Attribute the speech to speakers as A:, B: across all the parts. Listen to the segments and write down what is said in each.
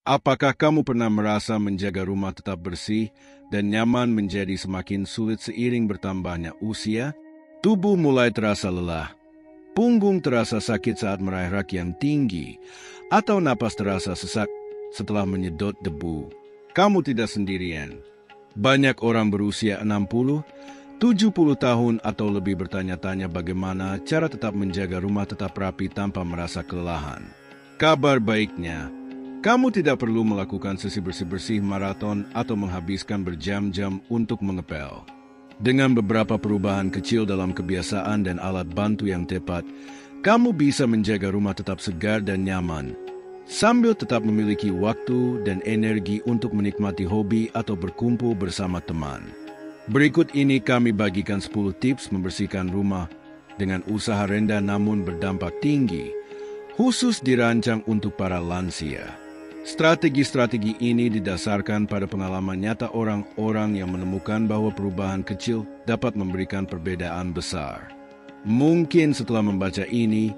A: Apakah kamu pernah merasa menjaga rumah tetap bersih dan nyaman menjadi semakin sulit seiring bertambahnya usia? Tubuh mulai terasa lelah, punggung terasa sakit saat meraih rak yang tinggi, atau napas terasa sesak setelah menyedot debu. Kamu tidak sendirian. Banyak orang berusia 60, 70 tahun atau lebih bertanya-tanya bagaimana cara tetap menjaga rumah tetap rapi tanpa merasa kelelahan. Kabar baiknya, kamu tidak perlu melakukan sesi bersih-bersih maraton atau menghabiskan berjam-jam untuk mengepel. Dengan beberapa perubahan kecil dalam kebiasaan dan alat bantu yang tepat, kamu bisa menjaga rumah tetap segar dan nyaman, sambil tetap memiliki waktu dan energi untuk menikmati hobi atau berkumpul bersama teman. Berikut ini kami bagikan 10 tips membersihkan rumah dengan usaha rendah namun berdampak tinggi, khusus dirancang untuk para lansia. Strategi-strategi ini didasarkan pada pengalaman nyata orang-orang yang menemukan bahwa perubahan kecil dapat memberikan perbedaan besar. Mungkin setelah membaca ini,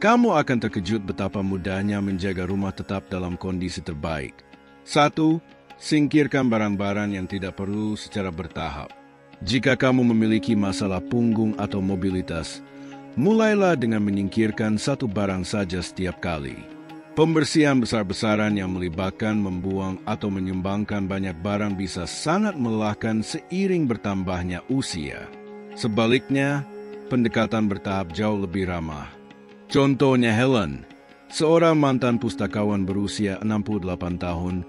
A: kamu akan terkejut betapa mudahnya menjaga rumah tetap dalam kondisi terbaik. 1. Singkirkan barang-barang yang tidak perlu secara bertahap. Jika kamu memiliki masalah punggung atau mobilitas, mulailah dengan menyingkirkan satu barang saja setiap kali. Pembersihan besar-besaran yang melibatkan membuang atau menyumbangkan banyak barang bisa sangat melelahkan seiring bertambahnya usia. Sebaliknya, pendekatan bertahap jauh lebih ramah. Contohnya Helen, seorang mantan pustakawan berusia 68 tahun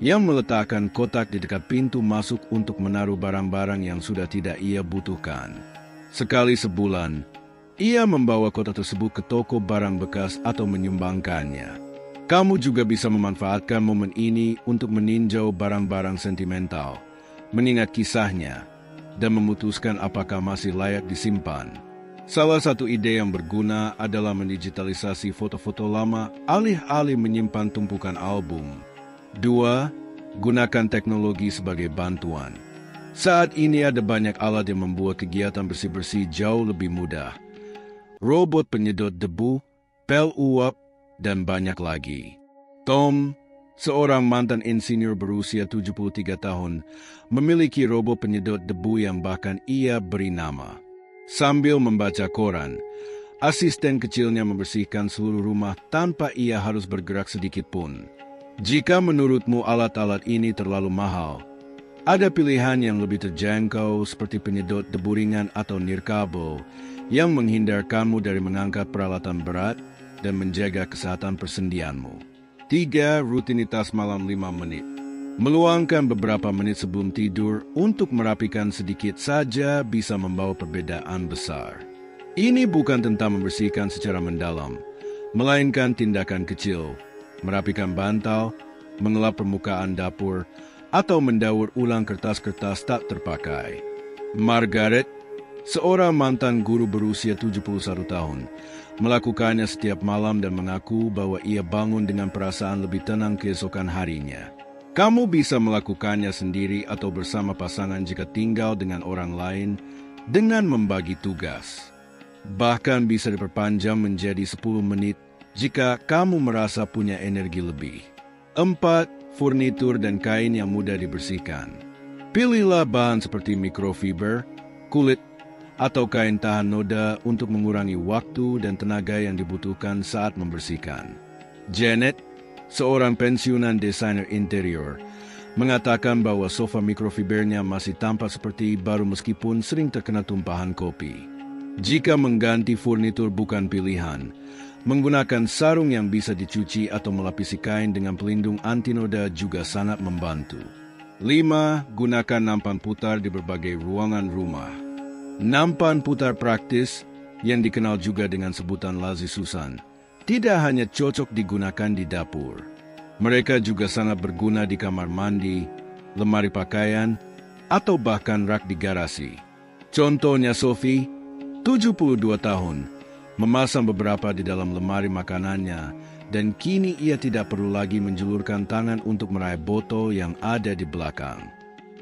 A: yang meletakkan kotak di dekat pintu masuk untuk menaruh barang-barang yang sudah tidak ia butuhkan. Sekali sebulan, ia membawa kotak tersebut ke toko barang bekas atau menyumbangkannya. Kamu juga bisa memanfaatkan momen ini untuk meninjau barang-barang sentimental, mengingat kisahnya, dan memutuskan apakah masih layak disimpan. Salah satu ide yang berguna adalah mendigitalisasi foto-foto lama alih-alih menyimpan tumpukan album. 2. Gunakan teknologi sebagai bantuan. Saat ini ada banyak alat yang membuat kegiatan bersih-bersih jauh lebih mudah. Robot penyedot debu, pel uap, dan banyak lagi. Tom, seorang mantan insinyur berusia 73 tahun, memiliki robot penyedot debu yang bahkan ia beri nama. Sambil membaca koran, asisten kecilnya membersihkan seluruh rumah tanpa ia harus bergerak sedikit pun. Jika menurutmu alat-alat ini terlalu mahal, ada pilihan yang lebih terjangkau seperti penyedot debu ringan atau nirkabel yang menghindarkanmu dari mengangkat peralatan berat dan menjaga kesehatan persendianmu. 3. Rutinitas malam 5 menit. Meluangkan beberapa menit sebelum tidur untuk merapikan sedikit saja bisa membawa perbedaan besar. Ini bukan tentang membersihkan secara mendalam, melainkan tindakan kecil, merapikan bantal, mengelap permukaan dapur, atau mendaur ulang kertas-kertas tak terpakai. Margaret, seorang mantan guru berusia 71 tahun, melakukannya setiap malam dan mengaku bahwa ia bangun dengan perasaan lebih tenang keesokan harinya. Kamu bisa melakukannya sendiri atau bersama pasangan jika tinggal dengan orang lain dengan membagi tugas. Bahkan bisa diperpanjang menjadi 10 menit jika kamu merasa punya energi lebih. 4. Furnitur dan kain yang mudah dibersihkan. Pilihlah bahan seperti mikrofiber, kulit, atau kain tahan noda untuk mengurangi waktu dan tenaga yang dibutuhkan saat membersihkan. Janet, seorang pensiunan desainer interior, mengatakan bahwa sofa mikrofibernya masih tampak seperti baru meskipun sering terkena tumpahan kopi. Jika mengganti furnitur bukan pilihan, menggunakan sarung yang bisa dicuci atau melapisi kain dengan pelindung anti noda juga sangat membantu. 5. Gunakan nampan putar di berbagai ruangan rumah. Nampan putar praktis, yang dikenal juga dengan sebutan Lazy Susan, tidak hanya cocok digunakan di dapur. Mereka juga sangat berguna di kamar mandi, lemari pakaian, atau bahkan rak di garasi. Contohnya Sophie, 72 tahun, memasang beberapa di dalam lemari makanannya, dan kini ia tidak perlu lagi menjulurkan tangan untuk meraih botol yang ada di belakang.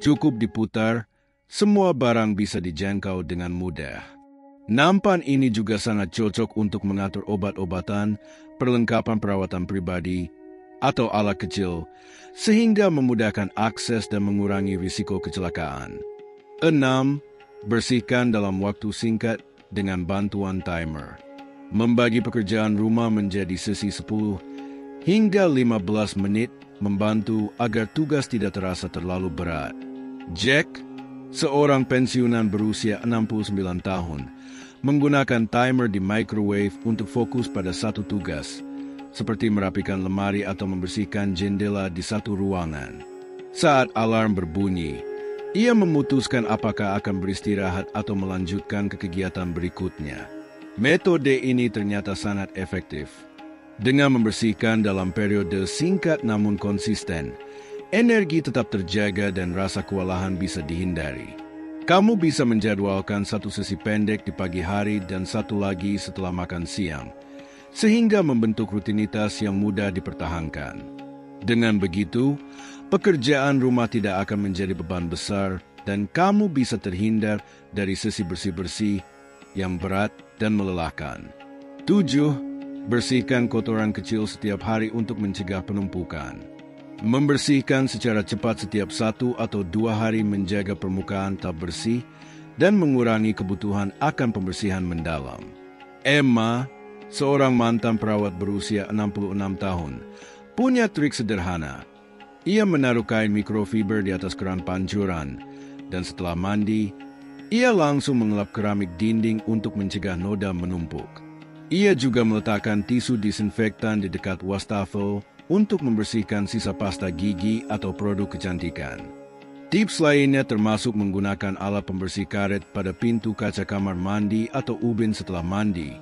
A: Cukup diputar, semua barang bisa dijangkau dengan mudah. Nampan ini juga sangat cocok untuk mengatur obat-obatan, perlengkapan perawatan pribadi, atau alat kecil sehingga memudahkan akses dan mengurangi risiko kecelakaan. 6. Bersihkan dalam waktu singkat dengan bantuan timer. Membagi pekerjaan rumah menjadi sesi 10 hingga 15 menit membantu agar tugas tidak terasa terlalu berat. Jack, seorang pensiunan berusia 69 tahun, menggunakan timer di microwave untuk fokus pada satu tugas, seperti merapikan lemari atau membersihkan jendela di satu ruangan. Saat alarm berbunyi, ia memutuskan apakah akan beristirahat atau melanjutkan ke kegiatan berikutnya. Metode ini ternyata sangat efektif. Dengan membersihkan dalam periode singkat namun konsisten, energi tetap terjaga dan rasa kewalahan bisa dihindari. Kamu bisa menjadwalkan satu sesi pendek di pagi hari dan satu lagi setelah makan siang, sehingga membentuk rutinitas yang mudah dipertahankan. Dengan begitu, pekerjaan rumah tidak akan menjadi beban besar dan kamu bisa terhindar dari sesi bersih-bersih yang berat dan melelahkan. 7. Bersihkan kotoran kecil setiap hari untuk mencegah penumpukan. Membersihkan secara cepat setiap 1 atau 2 hari menjaga permukaan tak bersih dan mengurangi kebutuhan akan pembersihan mendalam. Emma, seorang mantan perawat berusia 66 tahun, punya trik sederhana. Ia menaruh kain mikrofiber di atas keran pancuran, dan setelah mandi, ia langsung mengelap keramik dinding untuk mencegah noda menumpuk. Ia juga meletakkan tisu disinfektan di dekat wastafel untuk membersihkan sisa pasta gigi atau produk kecantikan. Tips lainnya termasuk menggunakan alat pembersih karet pada pintu kaca kamar mandi atau ubin setelah mandi.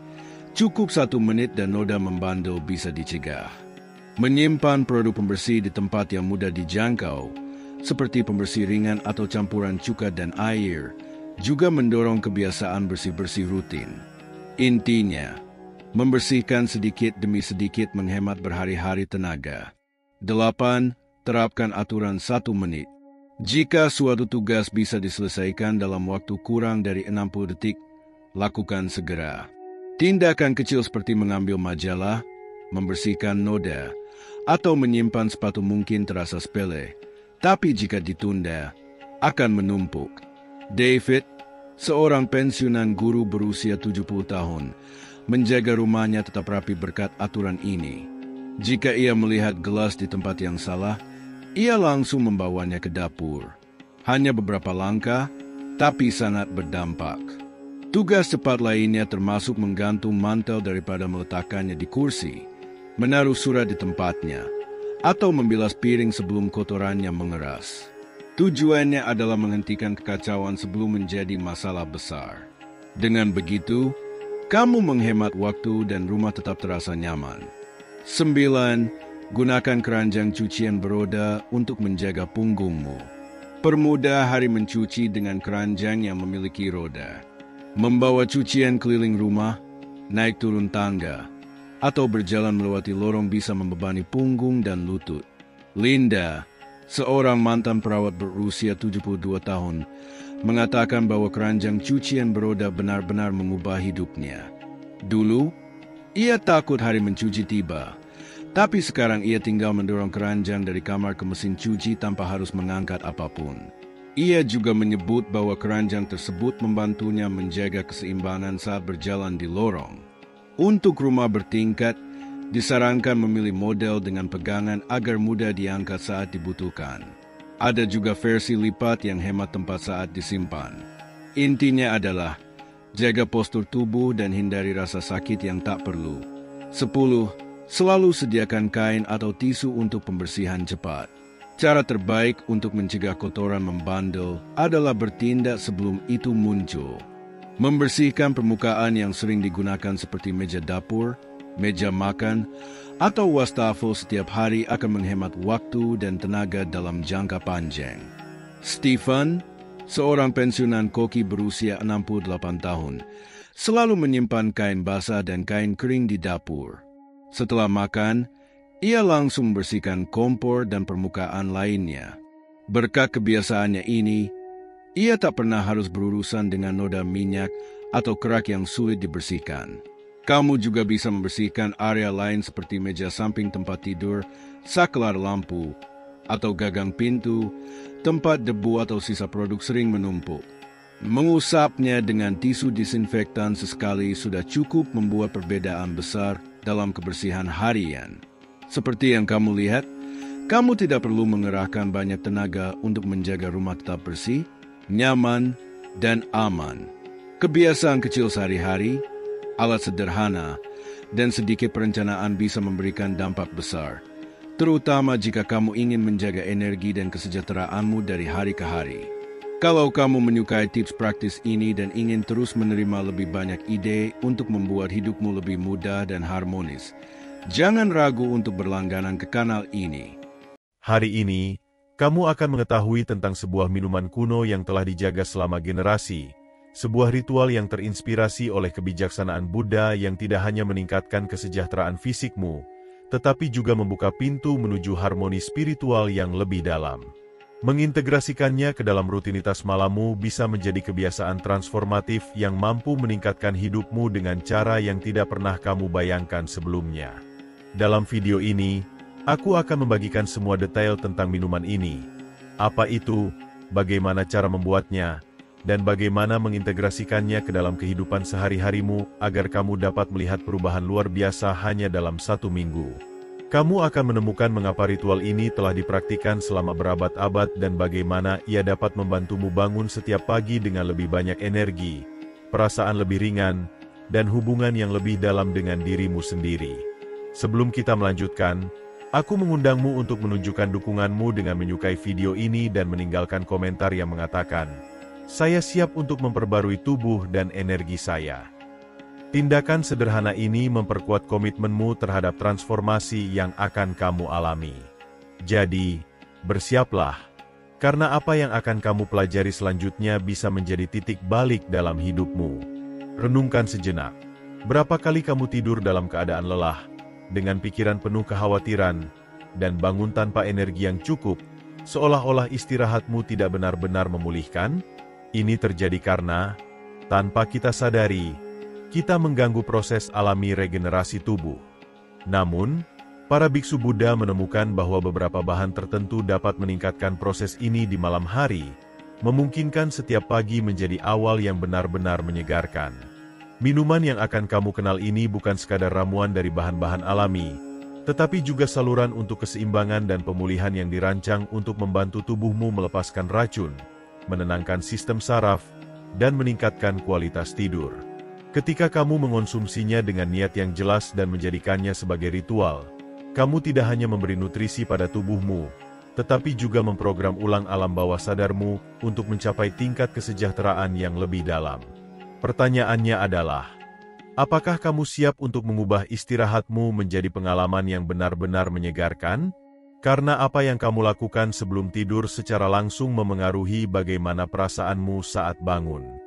A: Cukup 1 menit dan noda membandel bisa dicegah. Menyimpan produk pembersih di tempat yang mudah dijangkau, seperti pembersih ringan atau campuran cuka dan air, juga mendorong kebiasaan bersih-bersih rutin. Intinya, membersihkan sedikit demi sedikit menghemat berhari-hari tenaga. 8. Terapkan aturan 1 menit. Jika suatu tugas bisa diselesaikan dalam waktu kurang dari 60 detik, lakukan segera. Tindakan kecil seperti mengambil majalah, membersihkan noda, atau menyimpan sepatu mungkin terasa sepele, tapi jika ditunda, akan menumpuk. David, seorang pensiunan guru berusia 70 tahun, menjaga rumahnya tetap rapi berkat aturan ini. Jika ia melihat gelas di tempat yang salah, ia langsung membawanya ke dapur. Hanya beberapa langkah, tapi sangat berdampak. Tugas cepat lainnya termasuk menggantung mantel daripada meletakkannya di kursi, menaruh surat di tempatnya, atau membilas piring sebelum kotorannya mengeras. Tujuannya adalah menghentikan kekacauan sebelum menjadi masalah besar. Dengan begitu, kamu menghemat waktu dan rumah tetap terasa nyaman. 9. Gunakan keranjang cucian beroda untuk menjaga punggungmu. Permudah hari mencuci dengan keranjang yang memiliki roda. Membawa cucian keliling rumah, naik turun tangga, atau berjalan melewati lorong bisa membebani punggung dan lutut. Linda, seorang mantan perawat berusia 72 tahun, mengatakan bahwa keranjang cucian beroda benar-benar mengubah hidupnya. Dulu, ia takut hari mencuci tiba, tapi sekarang ia tinggal mendorong keranjang dari kamar ke mesin cuci tanpa harus mengangkat apapun. Ia juga menyebut bahwa keranjang tersebut membantunya menjaga keseimbangan saat berjalan di lorong. Untuk rumah bertingkat, disarankan memilih model dengan pegangan agar mudah diangkat saat dibutuhkan. Ada juga versi lipat yang hemat tempat saat disimpan. Intinya adalah, jaga postur tubuh dan hindari rasa sakit yang tak perlu. 10. Selalu sediakan kain atau tisu untuk pembersihan cepat. Cara terbaik untuk mencegah kotoran membandel adalah bertindak sebelum itu muncul. Membersihkan permukaan yang sering digunakan seperti meja dapur, meja makan, atau wastafel setiap hari akan menghemat waktu dan tenaga dalam jangka panjang. Stephen, seorang pensiunan koki berusia 68 tahun, selalu menyimpan kain basah dan kain kering di dapur. Setelah makan, ia langsung membersihkan kompor dan permukaan lainnya. Berkat kebiasaannya ini, ia tak pernah harus berurusan dengan noda minyak atau kerak yang sulit dibersihkan. Kamu juga bisa membersihkan area lain seperti meja samping tempat tidur, saklar lampu, atau gagang pintu, tempat debu atau sisa produk sering menumpuk. Mengusapnya dengan tisu disinfektan sesekali sudah cukup membuat perbedaan besar dalam kebersihan harian. Seperti yang kamu lihat, kamu tidak perlu mengerahkan banyak tenaga untuk menjaga rumah tetap bersih, nyaman, dan aman. Kebiasaan kecil sehari-hari, alat sederhana, dan sedikit perencanaan bisa memberikan dampak besar, terutama jika kamu ingin menjaga energi dan kesejahteraanmu dari hari ke hari. Kalau kamu menyukai tips praktis ini dan ingin terus menerima lebih banyak ide untuk membuat hidupmu lebih mudah dan harmonis, jangan ragu untuk berlangganan ke kanal ini.
B: Hari ini, kamu akan mengetahui tentang sebuah minuman kuno yang telah dijaga selama generasi, sebuah ritual yang terinspirasi oleh kebijaksanaan Buddha yang tidak hanya meningkatkan kesejahteraan fisikmu, tetapi juga membuka pintu menuju harmoni spiritual yang lebih dalam. Mengintegrasikannya ke dalam rutinitas malammu bisa menjadi kebiasaan transformatif yang mampu meningkatkan hidupmu dengan cara yang tidak pernah kamu bayangkan sebelumnya. Dalam video ini, aku akan membagikan semua detail tentang minuman ini. Apa itu, bagaimana cara membuatnya, dan bagaimana mengintegrasikannya ke dalam kehidupan sehari-harimu agar kamu dapat melihat perubahan luar biasa hanya dalam 1 minggu. Kamu akan menemukan mengapa ritual ini telah dipraktikkan selama berabad-abad dan bagaimana ia dapat membantumu bangun setiap pagi dengan lebih banyak energi, perasaan lebih ringan, dan hubungan yang lebih dalam dengan dirimu sendiri. Sebelum kita melanjutkan, aku mengundangmu untuk menunjukkan dukunganmu dengan menyukai video ini dan meninggalkan komentar yang mengatakan, "Saya siap untuk memperbarui tubuh dan energi saya." Tindakan sederhana ini memperkuat komitmenmu terhadap transformasi yang akan kamu alami. Jadi, bersiaplah, karena apa yang akan kamu pelajari selanjutnya bisa menjadi titik balik dalam hidupmu. Renungkan sejenak. Berapa kali kamu tidur dalam keadaan lelah, dengan pikiran penuh kekhawatiran, dan bangun tanpa energi yang cukup, seolah-olah istirahatmu tidak benar-benar memulihkan? Ini terjadi karena, tanpa kita sadari, kita mengganggu proses alami regenerasi tubuh. Namun, para biksu Buddha menemukan bahwa beberapa bahan tertentu dapat meningkatkan proses ini di malam hari, memungkinkan setiap pagi menjadi awal yang benar-benar menyegarkan. Minuman yang akan kamu kenal ini bukan sekadar ramuan dari bahan-bahan alami, tetapi juga saluran untuk keseimbangan dan pemulihan yang dirancang untuk membantu tubuhmu melepaskan racun, menenangkan sistem saraf, dan meningkatkan kualitas tidur. Ketika kamu mengonsumsinya dengan niat yang jelas dan menjadikannya sebagai ritual, kamu tidak hanya memberi nutrisi pada tubuhmu, tetapi juga memprogram ulang alam bawah sadarmu untuk mencapai tingkat kesejahteraan yang lebih dalam. Pertanyaannya adalah, apakah kamu siap untuk mengubah istirahatmu menjadi pengalaman yang benar-benar menyegarkan? Karena apa yang kamu lakukan sebelum tidur secara langsung memengaruhi bagaimana perasaanmu saat bangun.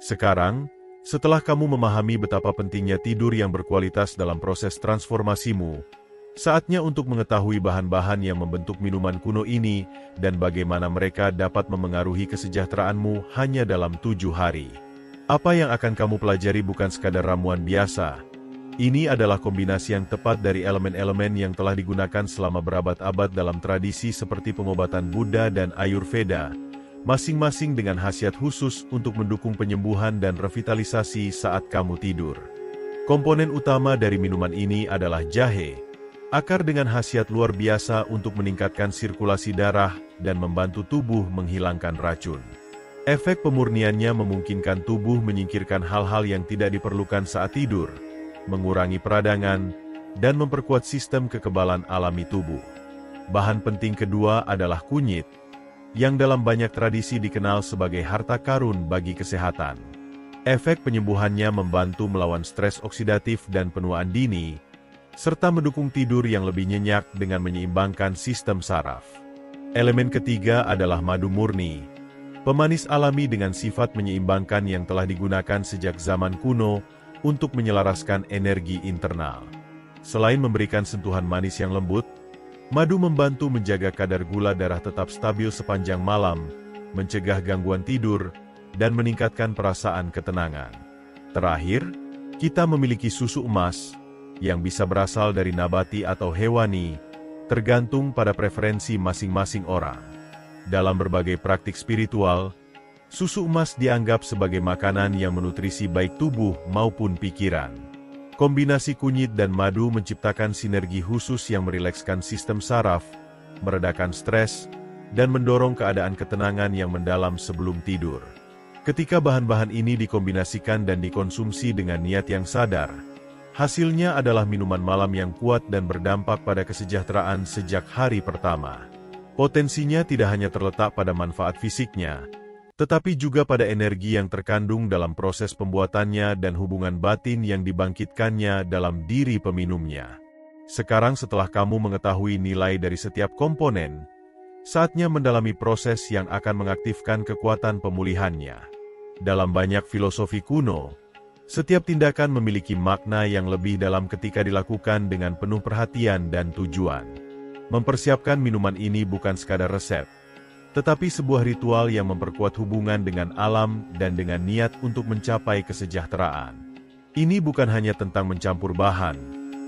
B: Sekarang, setelah kamu memahami betapa pentingnya tidur yang berkualitas dalam proses transformasimu, saatnya untuk mengetahui bahan-bahan yang membentuk minuman kuno ini dan bagaimana mereka dapat memengaruhi kesejahteraanmu hanya dalam 7 hari. Apa yang akan kamu pelajari bukan sekadar ramuan biasa. Ini adalah kombinasi yang tepat dari elemen-elemen yang telah digunakan selama berabad-abad dalam tradisi seperti pengobatan Buddha dan Ayurveda, masing-masing dengan khasiat khusus untuk mendukung penyembuhan dan revitalisasi saat kamu tidur. Komponen utama dari minuman ini adalah jahe, akar dengan khasiat luar biasa untuk meningkatkan sirkulasi darah dan membantu tubuh menghilangkan racun. Efek pemurniannya memungkinkan tubuh menyingkirkan hal-hal yang tidak diperlukan saat tidur, mengurangi peradangan, dan memperkuat sistem kekebalan alami tubuh. Bahan penting kedua adalah kunyit, yang dalam banyak tradisi dikenal sebagai harta karun bagi kesehatan. Efek penyembuhannya membantu melawan stres oksidatif dan penuaan dini, serta mendukung tidur yang lebih nyenyak dengan menyeimbangkan sistem saraf. Elemen ketiga adalah madu murni, pemanis alami dengan sifat menyeimbangkan yang telah digunakan sejak zaman kuno untuk menyelaraskan energi internal. Selain memberikan sentuhan manis yang lembut, madu membantu menjaga kadar gula darah tetap stabil sepanjang malam, mencegah gangguan tidur, dan meningkatkan perasaan ketenangan. Terakhir, Kita memiliki susu emas, yang bisa berasal dari nabati atau hewani, tergantung pada preferensi masing-masing orang. Dalam berbagai praktik spiritual, susu emas dianggap sebagai makanan yang menutrisi baik tubuh maupun pikiran. Kombinasi kunyit dan madu menciptakan sinergi khusus yang merilekskan sistem saraf, meredakan stres, dan mendorong keadaan ketenangan yang mendalam sebelum tidur. Ketika bahan-bahan ini dikombinasikan dan dikonsumsi dengan niat yang sadar, hasilnya adalah minuman malam yang kuat dan berdampak pada kesejahteraan sejak hari pertama. Potensinya tidak hanya terletak pada manfaat fisiknya, tetapi juga pada energi yang terkandung dalam proses pembuatannya dan hubungan batin yang dibangkitkannya dalam diri peminumnya. Sekarang setelah kamu mengetahui nilai dari setiap komponen, saatnya mendalami proses yang akan mengaktifkan kekuatan pemulihannya. Dalam banyak filosofi kuno, setiap tindakan memiliki makna yang lebih dalam ketika dilakukan dengan penuh perhatian dan tujuan. Mempersiapkan minuman ini bukan sekadar resep, tetapi sebuah ritual yang memperkuat hubungan dengan alam dan dengan niat untuk mencapai kesejahteraan. Ini bukan hanya tentang mencampur bahan,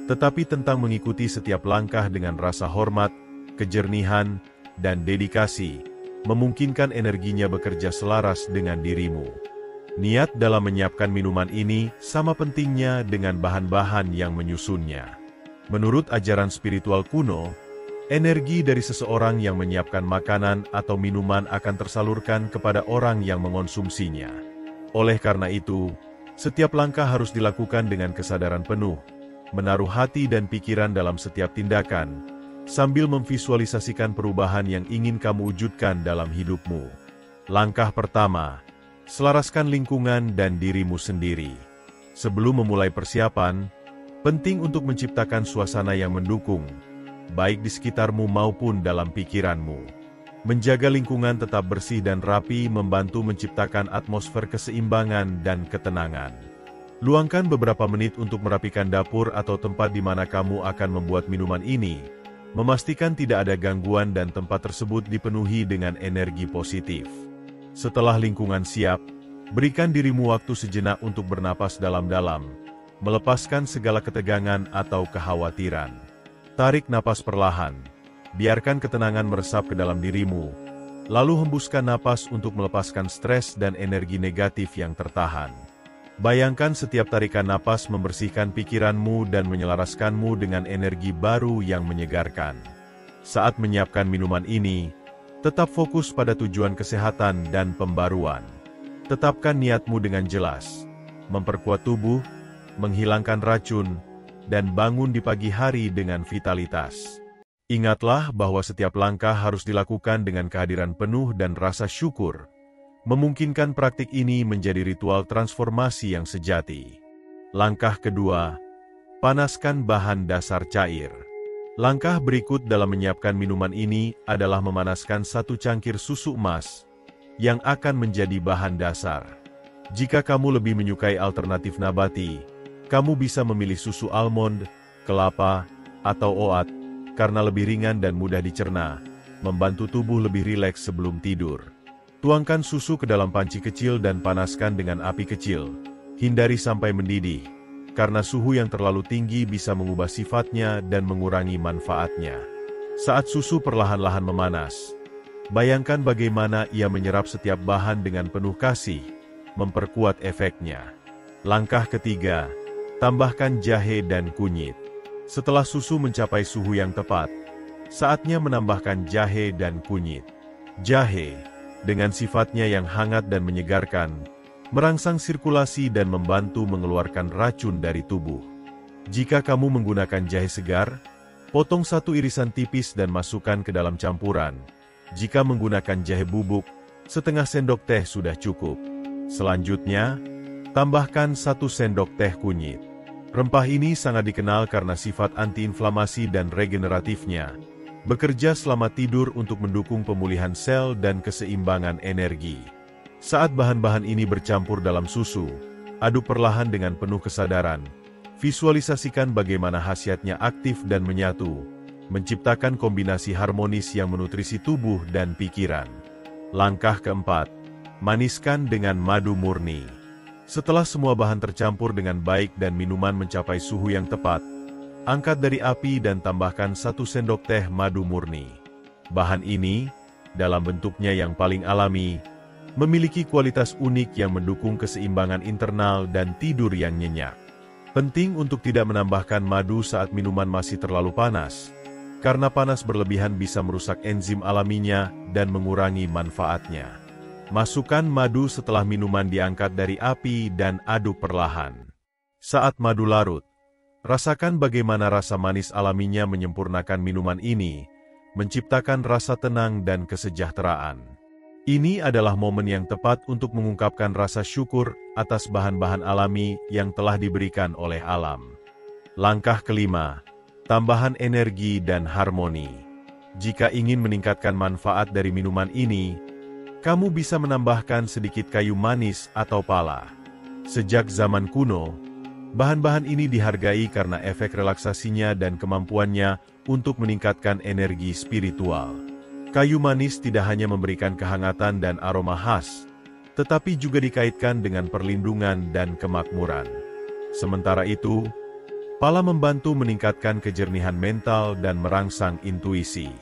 B: tetapi tentang mengikuti setiap langkah dengan rasa hormat, kejernihan, dan dedikasi, memungkinkan energinya bekerja selaras dengan dirimu. Niat dalam menyiapkan minuman ini sama pentingnya dengan bahan-bahan yang menyusunnya. Menurut ajaran spiritual kuno, energi dari seseorang yang menyiapkan makanan atau minuman akan tersalurkan kepada orang yang mengonsumsinya. Oleh karena itu, setiap langkah harus dilakukan dengan kesadaran penuh, menaruh hati dan pikiran dalam setiap tindakan, sambil memvisualisasikan perubahan yang ingin kamu wujudkan dalam hidupmu. Langkah pertama, selaraskan lingkungan dan dirimu sendiri. Sebelum memulai persiapan, penting untuk menciptakan suasana yang mendukung, baik di sekitarmu maupun dalam pikiranmu. Menjaga lingkungan tetap bersih dan rapi membantu menciptakan atmosfer keseimbangan dan ketenangan. Luangkan beberapa menit untuk merapikan dapur atau tempat di mana kamu akan membuat minuman ini, memastikan tidak ada gangguan dan tempat tersebut dipenuhi dengan energi positif. Setelah lingkungan siap, berikan dirimu waktu sejenak untuk bernapas dalam-dalam, melepaskan segala ketegangan atau kekhawatiran. Tarik napas perlahan, biarkan ketenangan meresap ke dalam dirimu, lalu hembuskan napas untuk melepaskan stres dan energi negatif yang tertahan. Bayangkan setiap tarikan napas membersihkan pikiranmu dan menyelaraskanmu dengan energi baru yang menyegarkan. Saat menyiapkan minuman ini, tetap fokus pada tujuan kesehatan dan pembaruan. Tetapkan niatmu dengan jelas, memperkuat tubuh, menghilangkan racun, dan bangun di pagi hari dengan vitalitas. Ingatlah bahwa setiap langkah harus dilakukan dengan kehadiran penuh dan rasa syukur, memungkinkan praktik ini menjadi ritual transformasi yang sejati. Langkah kedua, panaskan bahan dasar cair. Langkah berikut dalam menyiapkan minuman ini adalah memanaskan 1 cangkir susu emas, yang akan menjadi bahan dasar. Jika kamu lebih menyukai alternatif nabati, kamu bisa memilih susu almond, kelapa, atau oat, karena lebih ringan dan mudah dicerna, membantu tubuh lebih rileks sebelum tidur. Tuangkan susu ke dalam panci kecil dan panaskan dengan api kecil. Hindari sampai mendidih, karena suhu yang terlalu tinggi bisa mengubah sifatnya dan mengurangi manfaatnya. Saat susu perlahan-lahan memanas, bayangkan bagaimana ia menyerap setiap bahan dengan penuh kasih, memperkuat efeknya. Langkah ketiga, tambahkan jahe dan kunyit. Setelah susu mencapai suhu yang tepat, saatnya menambahkan jahe dan kunyit. Jahe, dengan sifatnya yang hangat dan menyegarkan, merangsang sirkulasi dan membantu mengeluarkan racun dari tubuh. Jika kamu menggunakan jahe segar, potong 1 irisan tipis dan masukkan ke dalam campuran. Jika menggunakan jahe bubuk, setengah sendok teh sudah cukup. Selanjutnya, tambahkan 1 sendok teh kunyit. Rempah ini sangat dikenal karena sifat antiinflamasi dan regeneratifnya, bekerja selama tidur untuk mendukung pemulihan sel dan keseimbangan energi. Saat bahan-bahan ini bercampur dalam susu, aduk perlahan dengan penuh kesadaran. Visualisasikan bagaimana khasiatnya aktif dan menyatu, menciptakan kombinasi harmonis yang menutrisi tubuh dan pikiran. Langkah keempat, maniskan dengan madu murni. Setelah semua bahan tercampur dengan baik dan minuman mencapai suhu yang tepat, angkat dari api dan tambahkan 1 sendok teh madu murni. Bahan ini, dalam bentuknya yang paling alami, memiliki kualitas unik yang mendukung keseimbangan internal dan tidur yang nyenyak. Penting untuk tidak menambahkan madu saat minuman masih terlalu panas, karena panas berlebihan bisa merusak enzim alaminya dan mengurangi manfaatnya. Masukkan madu setelah minuman diangkat dari api dan aduk perlahan. Saat madu larut, rasakan bagaimana rasa manis alaminya menyempurnakan minuman ini, menciptakan rasa tenang dan kesejahteraan. Ini adalah momen yang tepat untuk mengungkapkan rasa syukur atas bahan-bahan alami yang telah diberikan oleh alam. Langkah kelima, tambahan energi dan harmoni. Jika ingin meningkatkan manfaat dari minuman ini, kamu bisa menambahkan sedikit kayu manis atau pala. Sejak zaman kuno, bahan-bahan ini dihargai karena efek relaksasinya dan kemampuannya untuk meningkatkan energi spiritual. Kayu manis tidak hanya memberikan kehangatan dan aroma khas, tetapi juga dikaitkan dengan perlindungan dan kemakmuran. Sementara itu, pala membantu meningkatkan kejernihan mental dan merangsang intuisi.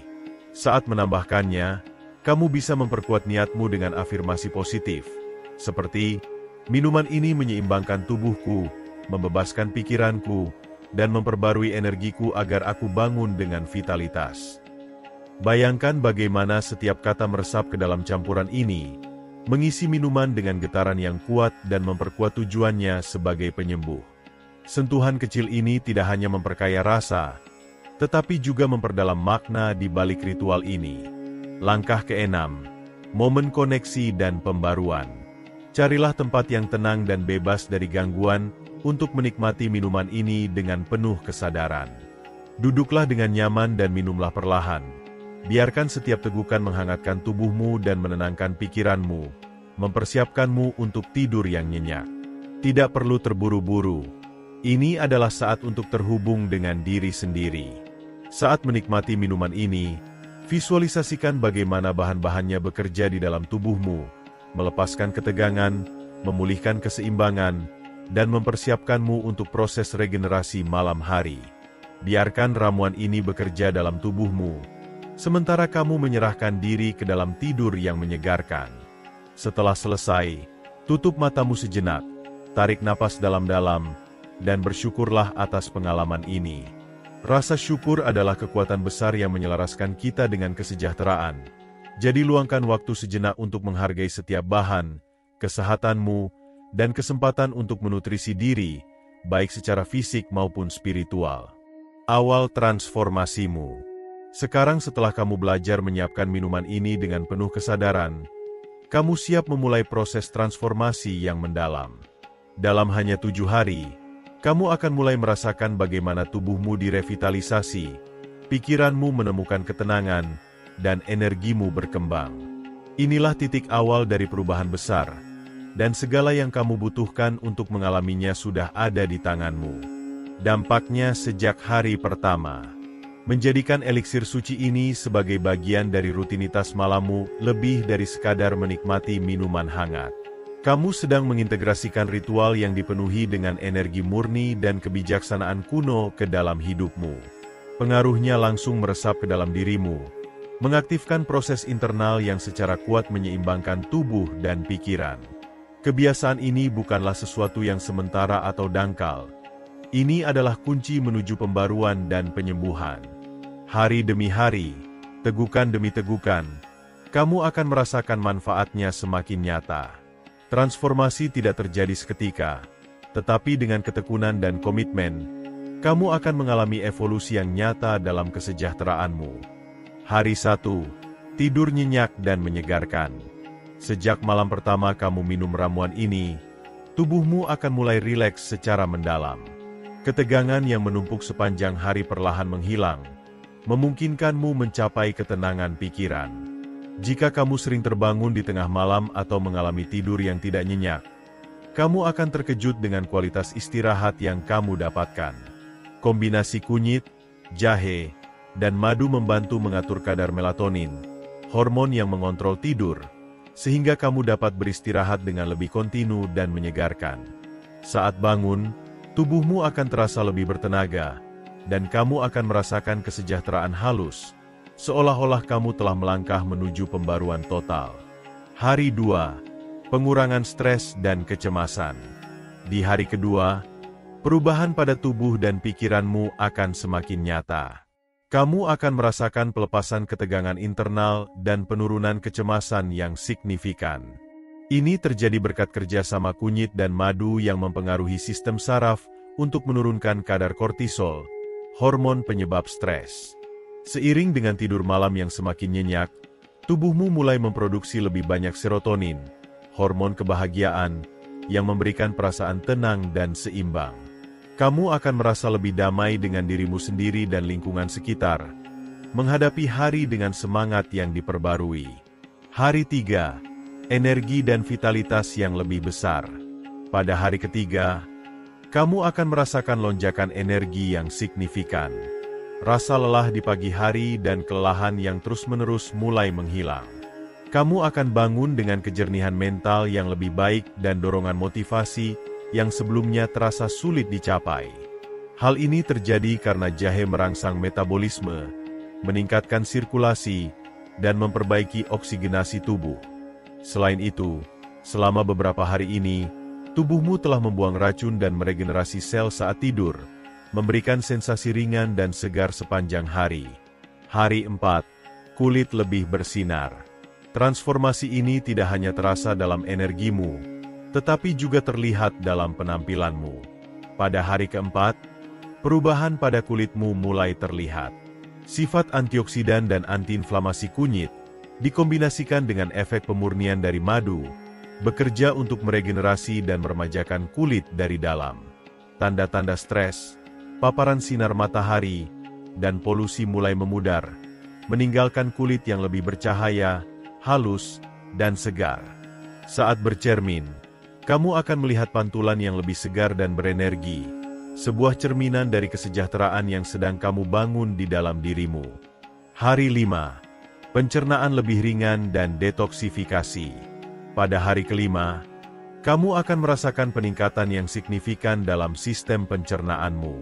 B: Saat menambahkannya, kamu bisa memperkuat niatmu dengan afirmasi positif, seperti, minuman ini menyeimbangkan tubuhku, membebaskan pikiranku, dan memperbarui energiku agar aku bangun dengan vitalitas. Bayangkan bagaimana setiap kata meresap ke dalam campuran ini, mengisi minuman dengan getaran yang kuat dan memperkuat tujuannya sebagai penyembuh. Sentuhan kecil ini tidak hanya memperkaya rasa, tetapi juga memperdalam makna di balik ritual ini. Langkah keenam, momen koneksi dan pembaruan. Carilah tempat yang tenang dan bebas dari gangguan untuk menikmati minuman ini dengan penuh kesadaran. Duduklah dengan nyaman dan minumlah perlahan. Biarkan setiap tegukan menghangatkan tubuhmu dan menenangkan pikiranmu, mempersiapkanmu untuk tidur yang nyenyak. Tidak perlu terburu-buru. Ini adalah saat untuk terhubung dengan diri sendiri. Saat menikmati minuman ini, visualisasikan bagaimana bahan-bahannya bekerja di dalam tubuhmu, melepaskan ketegangan, memulihkan keseimbangan, dan mempersiapkanmu untuk proses regenerasi malam hari. Biarkan ramuan ini bekerja dalam tubuhmu, sementara kamu menyerahkan diri ke dalam tidur yang menyegarkan. Setelah selesai, tutup matamu sejenak, tarik napas dalam-dalam, dan bersyukurlah atas pengalaman ini. Rasa syukur adalah kekuatan besar yang menyelaraskan kita dengan kesejahteraan. Jadi luangkan waktu sejenak untuk menghargai setiap bahan, kesehatanmu, dan kesempatan untuk menutrisi diri, baik secara fisik maupun spiritual. Awal transformasimu. Sekarang setelah kamu belajar menyiapkan minuman ini dengan penuh kesadaran, kamu siap memulai proses transformasi yang mendalam. Dalam hanya 7 hari, kamu akan mulai merasakan bagaimana tubuhmu direvitalisasi, pikiranmu menemukan ketenangan, dan energimu berkembang. Inilah titik awal dari perubahan besar, dan segala yang kamu butuhkan untuk mengalaminya sudah ada di tanganmu. Dampaknya sejak hari pertama. Menjadikan eliksir suci ini sebagai bagian dari rutinitas malammu lebih dari sekadar menikmati minuman hangat. Kamu sedang mengintegrasikan ritual yang dipenuhi dengan energi murni dan kebijaksanaan kuno ke dalam hidupmu. Pengaruhnya langsung meresap ke dalam dirimu, mengaktifkan proses internal yang secara kuat menyeimbangkan tubuh dan pikiran. Kebiasaan ini bukanlah sesuatu yang sementara atau dangkal. Ini adalah kunci menuju pembaruan dan penyembuhan. Hari demi hari, tegukan demi tegukan, kamu akan merasakan manfaatnya semakin nyata. Transformasi tidak terjadi seketika, tetapi dengan ketekunan dan komitmen, kamu akan mengalami evolusi yang nyata dalam kesejahteraanmu. Hari 1, tidur nyenyak dan menyegarkan. Sejak malam pertama kamu minum ramuan ini, tubuhmu akan mulai rileks secara mendalam. Ketegangan yang menumpuk sepanjang hari perlahan menghilang, memungkinkanmu mencapai ketenangan pikiran. Jika kamu sering terbangun di tengah malam atau mengalami tidur yang tidak nyenyak, kamu akan terkejut dengan kualitas istirahat yang kamu dapatkan. Kombinasi kunyit, jahe, dan madu membantu mengatur kadar melatonin, hormon yang mengontrol tidur, sehingga kamu dapat beristirahat dengan lebih kontinu dan menyegarkan. Saat bangun, tubuhmu akan terasa lebih bertenaga, dan kamu akan merasakan kesejahteraan halus, seolah-olah kamu telah melangkah menuju pembaruan total. Hari 2. Pengurangan stres dan kecemasan. Di hari kedua, perubahan pada tubuh dan pikiranmu akan semakin nyata. Kamu akan merasakan pelepasan ketegangan internal dan penurunan kecemasan yang signifikan. Ini terjadi berkat kerjasama kunyit dan madu yang mempengaruhi sistem saraf untuk menurunkan kadar kortisol, hormon penyebab stres. Seiring dengan tidur malam yang semakin nyenyak, tubuhmu mulai memproduksi lebih banyak serotonin, hormon kebahagiaan, yang memberikan perasaan tenang dan seimbang. Kamu akan merasa lebih damai dengan dirimu sendiri dan lingkungan sekitar, menghadapi hari dengan semangat yang diperbarui. Hari 3. Energi dan vitalitas yang lebih besar. Pada hari ketiga, kamu akan merasakan lonjakan energi yang signifikan. Rasa lelah di pagi hari dan kelelahan yang terus-menerus mulai menghilang. Kamu akan bangun dengan kejernihan mental yang lebih baik dan dorongan motivasi yang sebelumnya terasa sulit dicapai. Hal ini terjadi karena jahe merangsang metabolisme, meningkatkan sirkulasi, dan memperbaiki oksigenasi tubuh. Selain itu, selama beberapa hari ini, tubuhmu telah membuang racun dan meregenerasi sel saat tidur, memberikan sensasi ringan dan segar sepanjang hari. Hari 4. Kulit lebih bersinar. Transformasi ini tidak hanya terasa dalam energimu, tetapi juga terlihat dalam penampilanmu. Pada hari keempat, perubahan pada kulitmu mulai terlihat. Sifat antioksidan dan antiinflamasi kunyit, dikombinasikan dengan efek pemurnian dari madu, bekerja untuk meregenerasi dan meremajakan kulit dari dalam. Tanda-tanda stres, paparan sinar matahari, dan polusi mulai memudar, meninggalkan kulit yang lebih bercahaya, halus, dan segar. Saat bercermin, kamu akan melihat pantulan yang lebih segar dan berenergi, sebuah cerminan dari kesejahteraan yang sedang kamu bangun di dalam dirimu. Hari 5. Pencernaan lebih ringan dan detoksifikasi. Pada hari kelima, kamu akan merasakan peningkatan yang signifikan dalam sistem pencernaanmu.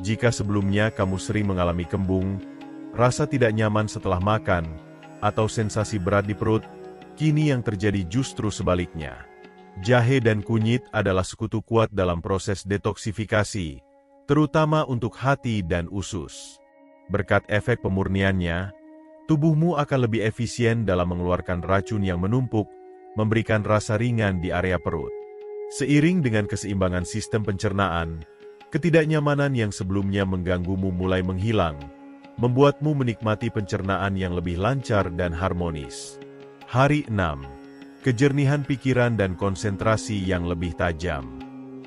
B: Jika sebelumnya kamu sering mengalami kembung, rasa tidak nyaman setelah makan, atau sensasi berat di perut, kini yang terjadi justru sebaliknya. Jahe dan kunyit adalah sekutu kuat dalam proses detoksifikasi, terutama untuk hati dan usus. Berkat efek pemurniannya, tubuhmu akan lebih efisien dalam mengeluarkan racun yang menumpuk, memberikan rasa ringan di area perut. Seiring dengan keseimbangan sistem pencernaan, ketidaknyamanan yang sebelumnya mengganggumu mulai menghilang, membuatmu menikmati pencernaan yang lebih lancar dan harmonis. Hari 6. Kejernihan pikiran dan konsentrasi yang lebih tajam.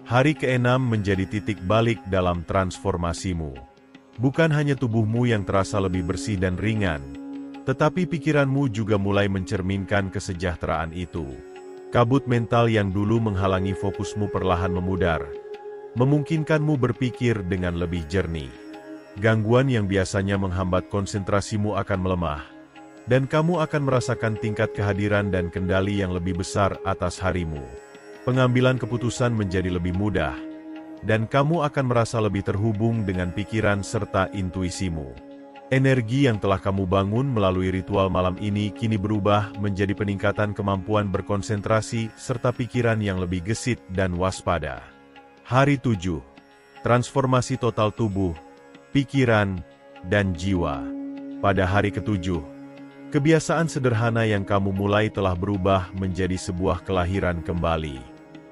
B: Hari ke-6 menjadi titik balik dalam transformasimu. Bukan hanya tubuhmu yang terasa lebih bersih dan ringan, tetapi pikiranmu juga mulai mencerminkan kesejahteraan itu. Kabut mental yang dulu menghalangi fokusmu perlahan memudar, memungkinkanmu berpikir dengan lebih jernih. Gangguan yang biasanya menghambat konsentrasimu akan melemah, dan kamu akan merasakan tingkat kehadiran dan kendali yang lebih besar atas harimu. Pengambilan keputusan menjadi lebih mudah, dan kamu akan merasa lebih terhubung dengan pikiran serta intuisimu. Energi yang telah kamu bangun melalui ritual malam ini kini berubah menjadi peningkatan kemampuan berkonsentrasi serta pikiran yang lebih gesit dan waspada. Hari 7. Transformasi total tubuh, pikiran, dan jiwa. Pada hari ke-7, kebiasaan sederhana yang kamu mulai telah berubah menjadi sebuah kelahiran kembali.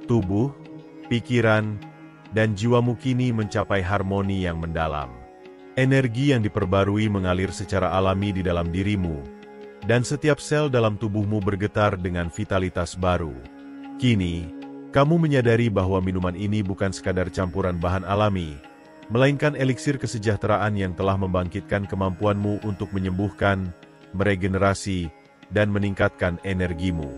B: Tubuh, pikiran, dan jiwamu kini mencapai harmoni yang mendalam. Energi yang diperbarui mengalir secara alami di dalam dirimu, dan setiap sel dalam tubuhmu bergetar dengan vitalitas baru. Kini, kamu menyadari bahwa minuman ini bukan sekadar campuran bahan alami, melainkan eliksir kesejahteraan yang telah membangkitkan kemampuanmu untuk menyembuhkan, meregenerasi, dan meningkatkan energimu.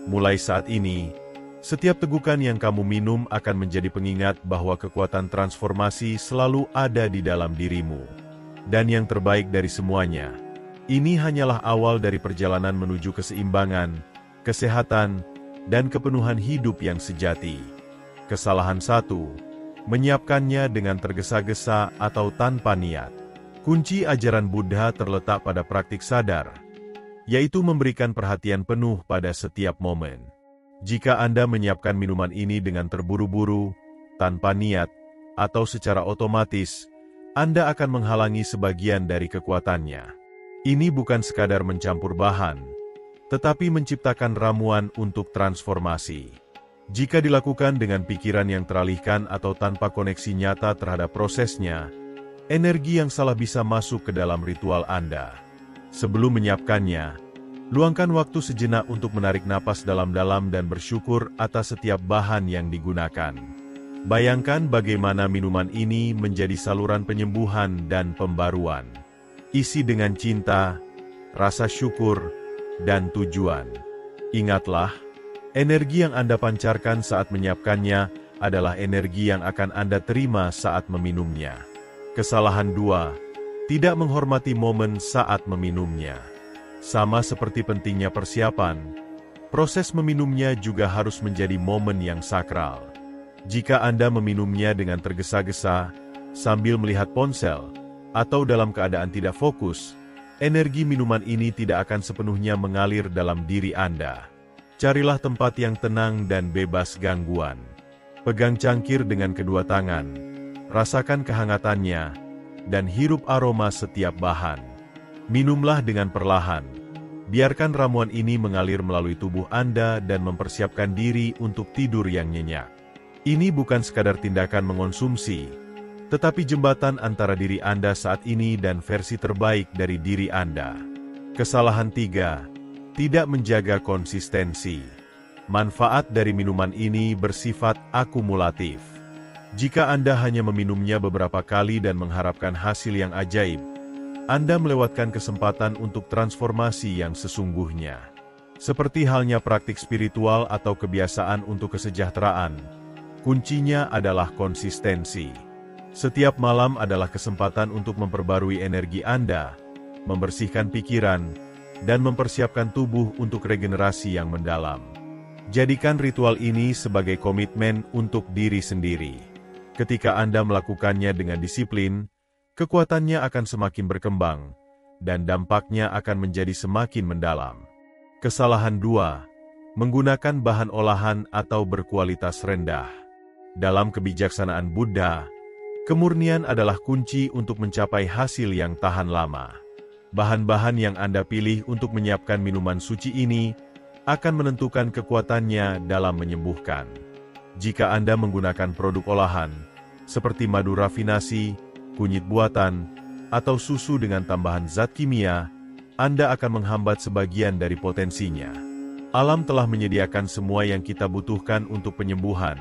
B: Mulai saat ini, setiap tegukan yang kamu minum akan menjadi pengingat bahwa kekuatan transformasi selalu ada di dalam dirimu. Dan yang terbaik dari semuanya, ini hanyalah awal dari perjalanan menuju keseimbangan, kesehatan, dan kepenuhan hidup yang sejati. Kesalahan 1. Menyiapkannya dengan tergesa-gesa atau tanpa niat. Kunci ajaran Buddha terletak pada praktik sadar, yaitu memberikan perhatian penuh pada setiap momen. Jika Anda menyiapkan minuman ini dengan terburu-buru, tanpa niat, atau secara otomatis, Anda akan menghalangi sebagian dari kekuatannya. Ini bukan sekadar mencampur bahan, tetapi menciptakan ramuan untuk transformasi. Jika dilakukan dengan pikiran yang teralihkan atau tanpa koneksi nyata terhadap prosesnya, energi yang salah bisa masuk ke dalam ritual Anda. Sebelum menyiapkannya, luangkan waktu sejenak untuk menarik napas dalam-dalam dan bersyukur atas setiap bahan yang digunakan. Bayangkan bagaimana minuman ini menjadi saluran penyembuhan dan pembaruan. Isi dengan cinta, rasa syukur, dan tujuan. Ingatlah, energi yang Anda pancarkan saat menyiapkannya adalah energi yang akan Anda terima saat meminumnya. Kesalahan 2. Tidak menghormati momen saat meminumnya. Sama seperti pentingnya persiapan, proses meminumnya juga harus menjadi momen yang sakral. Jika Anda meminumnya dengan tergesa-gesa, sambil melihat ponsel, atau dalam keadaan tidak fokus, energi minuman ini tidak akan sepenuhnya mengalir dalam diri Anda. Carilah tempat yang tenang dan bebas gangguan. Pegang cangkir dengan kedua tangan, rasakan kehangatannya, dan hirup aroma setiap bahan. Minumlah dengan perlahan. Biarkan ramuan ini mengalir melalui tubuh Anda dan mempersiapkan diri untuk tidur yang nyenyak. Ini bukan sekadar tindakan mengonsumsi, tetapi jembatan antara diri Anda saat ini dan versi terbaik dari diri Anda. Kesalahan 3. Tidak menjaga konsistensi. Manfaat dari minuman ini bersifat akumulatif. Jika Anda hanya meminumnya beberapa kali dan mengharapkan hasil yang ajaib, Anda melewatkan kesempatan untuk transformasi yang sesungguhnya. Seperti halnya praktik spiritual atau kebiasaan untuk kesejahteraan, kuncinya adalah konsistensi. Setiap malam adalah kesempatan untuk memperbarui energi Anda, membersihkan pikiran, dan mempersiapkan tubuh untuk regenerasi yang mendalam. Jadikan ritual ini sebagai komitmen untuk diri sendiri. Ketika Anda melakukannya dengan disiplin, kekuatannya akan semakin berkembang, dan dampaknya akan menjadi semakin mendalam. Kesalahan 2. Menggunakan bahan olahan atau berkualitas rendah. Dalam kebijaksanaan Buddha, kemurnian adalah kunci untuk mencapai hasil yang tahan lama. Bahan-bahan yang Anda pilih untuk menyiapkan minuman suci ini akan menentukan kekuatannya dalam menyembuhkan. Jika Anda menggunakan produk olahan, seperti madu rafinasi, kunyit buatan, atau susu dengan tambahan zat kimia, Anda akan menghambat sebagian dari potensinya. Alam telah menyediakan semua yang kita butuhkan untuk penyembuhan,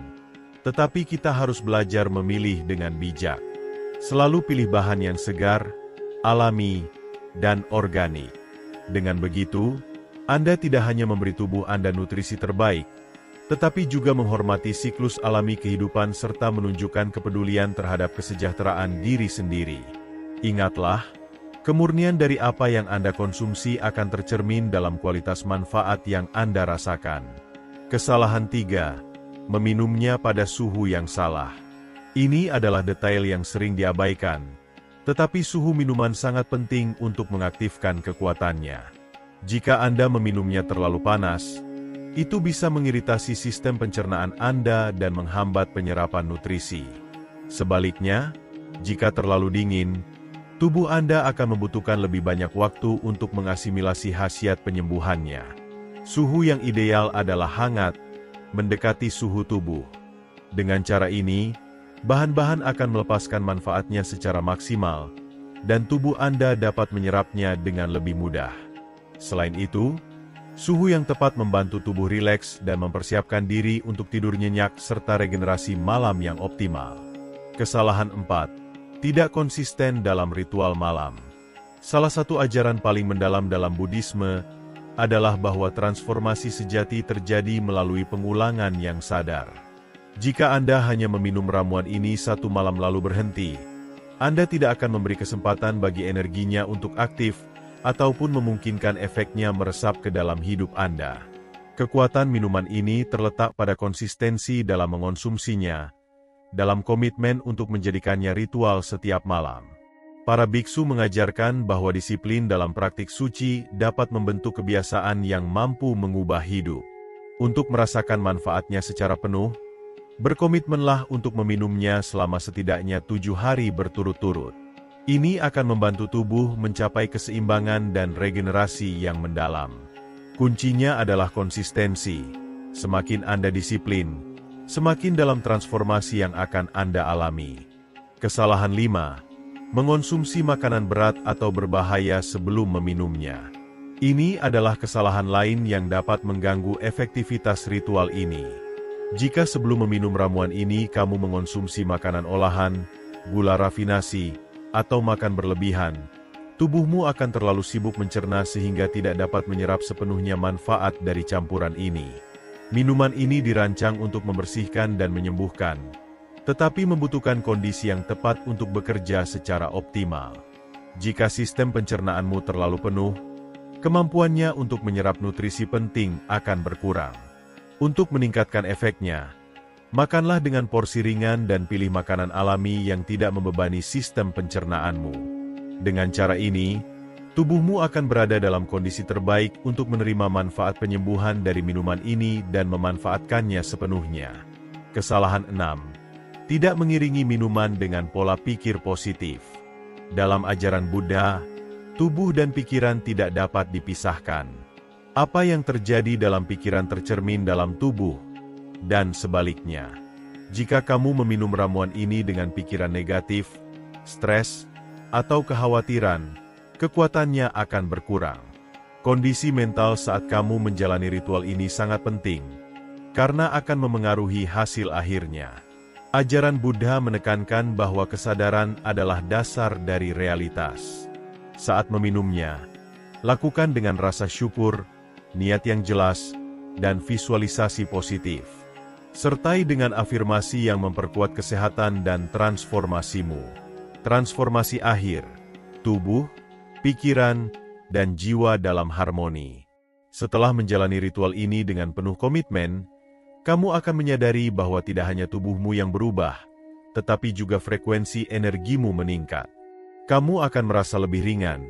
B: tetapi kita harus belajar memilih dengan bijak. Selalu pilih bahan yang segar, alami, dan organik. Dengan begitu, Anda tidak hanya memberi tubuh Anda nutrisi terbaik, tetapi juga menghormati siklus alami kehidupan serta menunjukkan kepedulian terhadap kesejahteraan diri sendiri. Ingatlah, kemurnian dari apa yang Anda konsumsi akan tercermin dalam kualitas manfaat yang Anda rasakan. Kesalahan 3. Meminumnya pada suhu yang salah. Ini adalah detail yang sering diabaikan, tetapi suhu minuman sangat penting untuk mengaktifkan kekuatannya. Jika Anda meminumnya terlalu panas, itu bisa mengiritasi sistem pencernaan Anda dan menghambat penyerapan nutrisi. Sebaliknya, jika terlalu dingin, tubuh Anda akan membutuhkan lebih banyak waktu untuk mengasimilasi khasiat penyembuhannya. Suhu yang ideal adalah hangat, mendekati suhu tubuh. Dengan cara ini, bahan-bahan akan melepaskan manfaatnya secara maksimal, dan tubuh Anda dapat menyerapnya dengan lebih mudah. Selain itu, suhu yang tepat membantu tubuh rileks dan mempersiapkan diri untuk tidur nyenyak serta regenerasi malam yang optimal. Kesalahan 4. Tidak konsisten dalam ritual malam. Salah satu ajaran paling mendalam dalam Buddhisme adalah bahwa transformasi sejati terjadi melalui pengulangan yang sadar. Jika Anda hanya meminum ramuan ini satu malam lalu berhenti, Anda tidak akan memberi kesempatan bagi energinya untuk aktif ataupun memungkinkan efeknya meresap ke dalam hidup Anda. Kekuatan minuman ini terletak pada konsistensi dalam mengonsumsinya, dalam komitmen untuk menjadikannya ritual setiap malam. Para biksu mengajarkan bahwa disiplin dalam praktik suci dapat membentuk kebiasaan yang mampu mengubah hidup. Untuk merasakan manfaatnya secara penuh, berkomitmenlah untuk meminumnya selama setidaknya 7 hari berturut-turut. Ini akan membantu tubuh mencapai keseimbangan dan regenerasi yang mendalam. Kuncinya adalah konsistensi. Semakin Anda disiplin, semakin dalam transformasi yang akan Anda alami. Kesalahan 5. Mengonsumsi makanan berat atau berbahaya sebelum meminumnya. Ini adalah kesalahan lain yang dapat mengganggu efektivitas ritual ini. Jika sebelum meminum ramuan ini kamu mengonsumsi makanan olahan, gula rafinasi, atau makan berlebihan, tubuhmu akan terlalu sibuk mencerna sehingga tidak dapat menyerap sepenuhnya manfaat dari campuran ini. Minuman ini dirancang untuk membersihkan dan menyembuhkan, tetapi membutuhkan kondisi yang tepat untuk bekerja secara optimal. Jika sistem pencernaanmu terlalu penuh, kemampuannya untuk menyerap nutrisi penting akan berkurang. Untuk meningkatkan efeknya, makanlah dengan porsi ringan dan pilih makanan alami yang tidak membebani sistem pencernaanmu. Dengan cara ini, tubuhmu akan berada dalam kondisi terbaik untuk menerima manfaat penyembuhan dari minuman ini dan memanfaatkannya sepenuhnya. Kesalahan 6. Tidak mengiringi minuman dengan pola pikir positif. Dalam ajaran Buddha, tubuh dan pikiran tidak dapat dipisahkan. Apa yang terjadi dalam pikiran tercermin dalam tubuh, dan sebaliknya. Jika kamu meminum ramuan ini dengan pikiran negatif, stres, atau kekhawatiran, kekuatannya akan berkurang. Kondisi mental saat kamu menjalani ritual ini sangat penting, karena akan memengaruhi hasil akhirnya. Ajaran Buddha menekankan bahwa kesadaran adalah dasar dari realitas. Saat meminumnya, lakukan dengan rasa syukur, niat yang jelas, dan visualisasi positif. Sertai dengan afirmasi yang memperkuat kesehatan dan transformasimu. Transformasi akhir, tubuh, pikiran, dan jiwa dalam harmoni. Setelah menjalani ritual ini dengan penuh komitmen, kamu akan menyadari bahwa tidak hanya tubuhmu yang berubah, tetapi juga frekuensi energimu meningkat. Kamu akan merasa lebih ringan,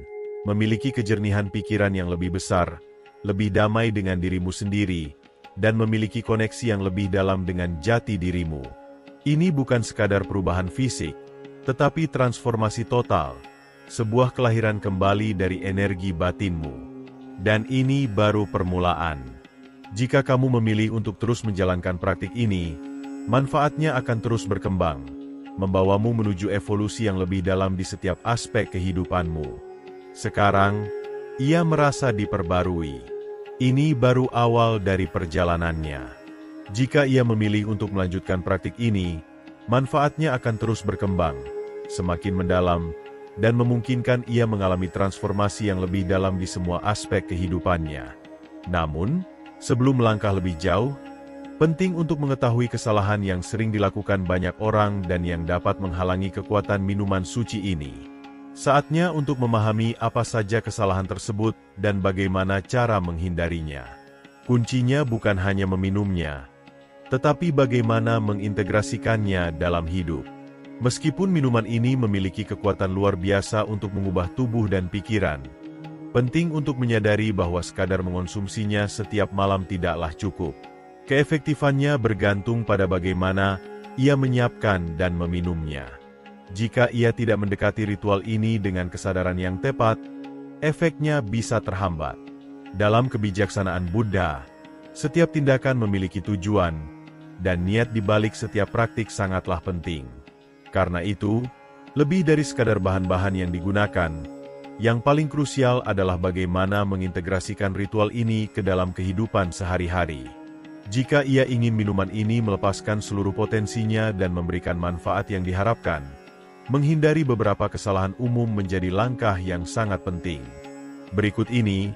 B: memiliki kejernihan pikiran yang lebih besar, lebih damai dengan dirimu sendiri, dan memiliki koneksi yang lebih dalam dengan jati dirimu. Ini bukan sekadar perubahan fisik, tetapi transformasi total, sebuah kelahiran kembali dari energi batinmu. Dan ini baru permulaan. Jika kamu memilih untuk terus menjalankan praktik ini, manfaatnya akan terus berkembang, membawamu menuju evolusi yang lebih dalam di setiap aspek kehidupanmu. Sekarang, ia merasa diperbarui. Ini baru awal dari perjalanannya. Jika ia memilih untuk melanjutkan praktik ini, manfaatnya akan terus berkembang, semakin mendalam, dan memungkinkan ia mengalami transformasi yang lebih dalam di semua aspek kehidupannya. Namun, sebelum melangkah lebih jauh, penting untuk mengetahui kesalahan yang sering dilakukan banyak orang dan yang dapat menghalangi kekuatan minuman suci ini. Saatnya untuk memahami apa saja kesalahan tersebut dan bagaimana cara menghindarinya. Kuncinya bukan hanya meminumnya, tetapi bagaimana mengintegrasikannya dalam hidup. Meskipun minuman ini memiliki kekuatan luar biasa untuk mengubah tubuh dan pikiran, penting untuk menyadari bahwa sekadar mengonsumsinya setiap malam tidaklah cukup. Keefektifannya bergantung pada bagaimana ia menyiapkan dan meminumnya. Jika ia tidak mendekati ritual ini dengan kesadaran yang tepat, efeknya bisa terhambat. Dalam kebijaksanaan Buddha, setiap tindakan memiliki tujuan, dan niat di balik setiap praktik sangatlah penting. Karena itu, lebih dari sekadar bahan-bahan yang digunakan, yang paling krusial adalah bagaimana mengintegrasikan ritual ini ke dalam kehidupan sehari-hari. Jika ia ingin minuman ini melepaskan seluruh potensinya dan memberikan manfaat yang diharapkan, menghindari beberapa kesalahan umum menjadi langkah yang sangat penting. Berikut ini,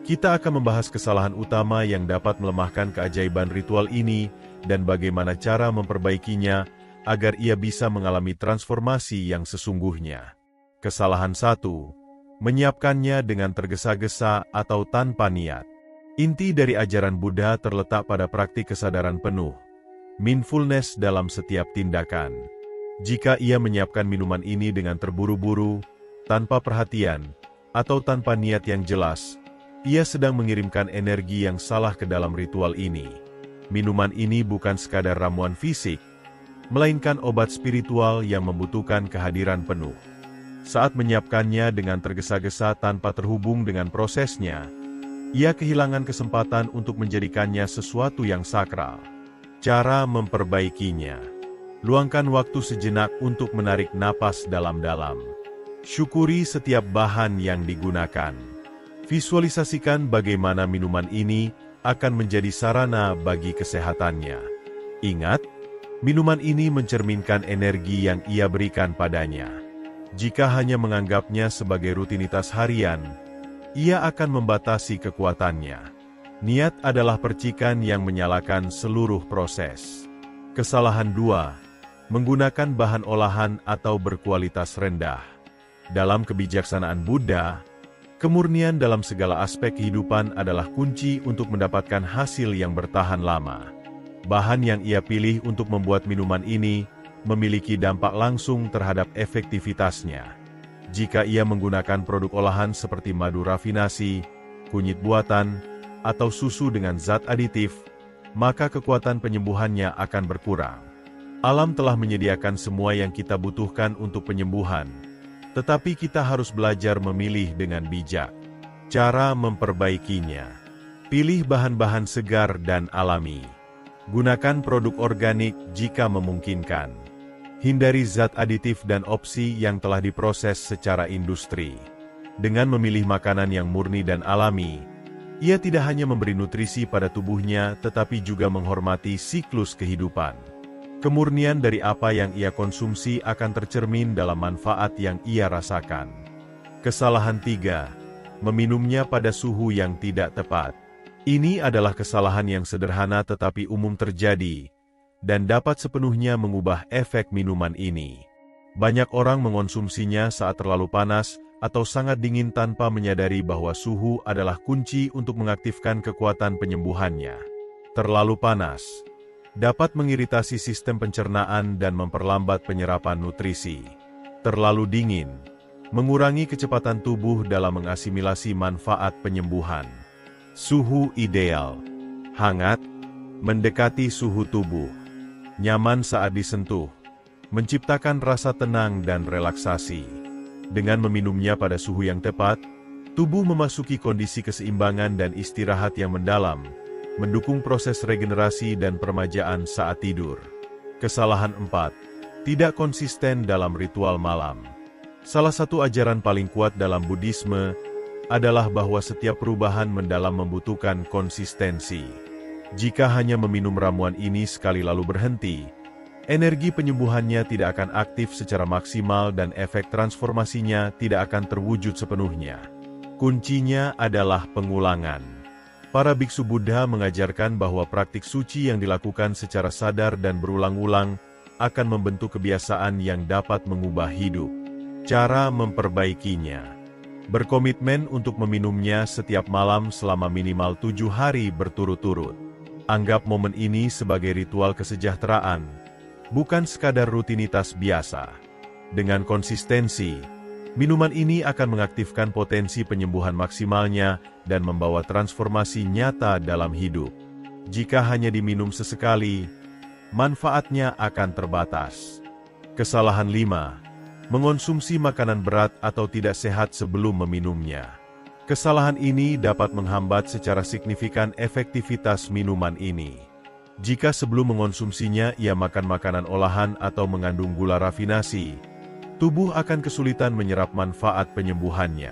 B: kita akan membahas kesalahan utama yang dapat melemahkan keajaiban ritual ini dan bagaimana cara memperbaikinya agar ia bisa mengalami transformasi yang sesungguhnya. Kesalahan 1. Menyiapkannya dengan tergesa-gesa atau tanpa niat. Inti dari ajaran Buddha terletak pada praktik kesadaran penuh, mindfulness dalam setiap tindakan. Jika ia menyiapkan minuman ini dengan terburu-buru, tanpa perhatian, atau tanpa niat yang jelas, ia sedang mengirimkan energi yang salah ke dalam ritual ini. Minuman ini bukan sekadar ramuan fisik, melainkan obat spiritual yang membutuhkan kehadiran penuh. Saat menyiapkannya dengan tergesa-gesa tanpa terhubung dengan prosesnya, ia kehilangan kesempatan untuk menjadikannya sesuatu yang sakral. Cara memperbaikinya: luangkan waktu sejenak untuk menarik napas dalam-dalam. Syukuri setiap bahan yang digunakan. Visualisasikan bagaimana minuman ini akan menjadi sarana bagi kesehatannya. Ingat, minuman ini mencerminkan energi yang ia berikan padanya. Jika hanya menganggapnya sebagai rutinitas harian, ia akan membatasi kekuatannya. Niat adalah percikan yang menyalakan seluruh proses. Kesalahan 2. Menggunakan bahan olahan atau berkualitas rendah. Dalam kebijaksanaan Buddha, kemurnian dalam segala aspek kehidupan adalah kunci untuk mendapatkan hasil yang bertahan lama. Bahan yang ia pilih untuk membuat minuman ini memiliki dampak langsung terhadap efektivitasnya. Jika ia menggunakan produk olahan seperti madu rafinasi, kunyit buatan, atau susu dengan zat aditif, maka kekuatan penyembuhannya akan berkurang. Alam telah menyediakan semua yang kita butuhkan untuk penyembuhan, tetapi kita harus belajar memilih dengan bijak. Cara memperbaikinya: pilih bahan-bahan segar dan alami. Gunakan produk organik jika memungkinkan. Hindari zat aditif dan opsi yang telah diproses secara industri. Dengan memilih makanan yang murni dan alami, ia tidak hanya memberi nutrisi pada tubuhnya, tetapi juga menghormati siklus kehidupan. Kemurnian dari apa yang ia konsumsi akan tercermin dalam manfaat yang ia rasakan. Kesalahan 3. Meminumnya pada suhu yang tidak tepat. Ini adalah kesalahan yang sederhana tetapi umum terjadi, dan dapat sepenuhnya mengubah efek minuman ini. Banyak orang mengonsumsinya saat terlalu panas atau sangat dingin tanpa menyadari bahwa suhu adalah kunci untuk mengaktifkan kekuatan penyembuhannya. Terlalu panas dapat mengiritasi sistem pencernaan dan memperlambat penyerapan nutrisi. Terlalu dingin mengurangi kecepatan tubuh dalam mengasimilasi manfaat penyembuhan. Suhu ideal: hangat, mendekati suhu tubuh, nyaman saat disentuh, menciptakan rasa tenang dan relaksasi. Dengan meminumnya pada suhu yang tepat, tubuh memasuki kondisi keseimbangan dan istirahat yang mendalam, mendukung proses regenerasi dan permajaan saat tidur. Kesalahan 4. Tidak konsisten dalam ritual malam. Salah satu ajaran paling kuat dalam Buddhisme adalah bahwa setiap perubahan mendalam membutuhkan konsistensi. Jika hanya meminum ramuan ini sekali lalu berhenti, energi penyembuhannya tidak akan aktif secara maksimal dan efek transformasinya tidak akan terwujud sepenuhnya. Kuncinya adalah pengulangan. Para biksu Buddha mengajarkan bahwa praktik suci yang dilakukan secara sadar dan berulang-ulang akan membentuk kebiasaan yang dapat mengubah hidup. Cara memperbaikinya: berkomitmen untuk meminumnya setiap malam selama minimal 7 hari berturut-turut. Anggap momen ini sebagai ritual kesejahteraan, bukan sekadar rutinitas biasa. Dengan konsistensi, minuman ini akan mengaktifkan potensi penyembuhan maksimalnya dan membawa transformasi nyata dalam hidup. Jika hanya diminum sesekali, manfaatnya akan terbatas. Kesalahan 5. Mengonsumsi makanan berat atau tidak sehat sebelum meminumnya. Kesalahan ini dapat menghambat secara signifikan efektivitas minuman ini. Jika sebelum mengonsumsinya ia makan makanan olahan atau mengandung gula rafinasi, tubuh akan kesulitan menyerap manfaat penyembuhannya.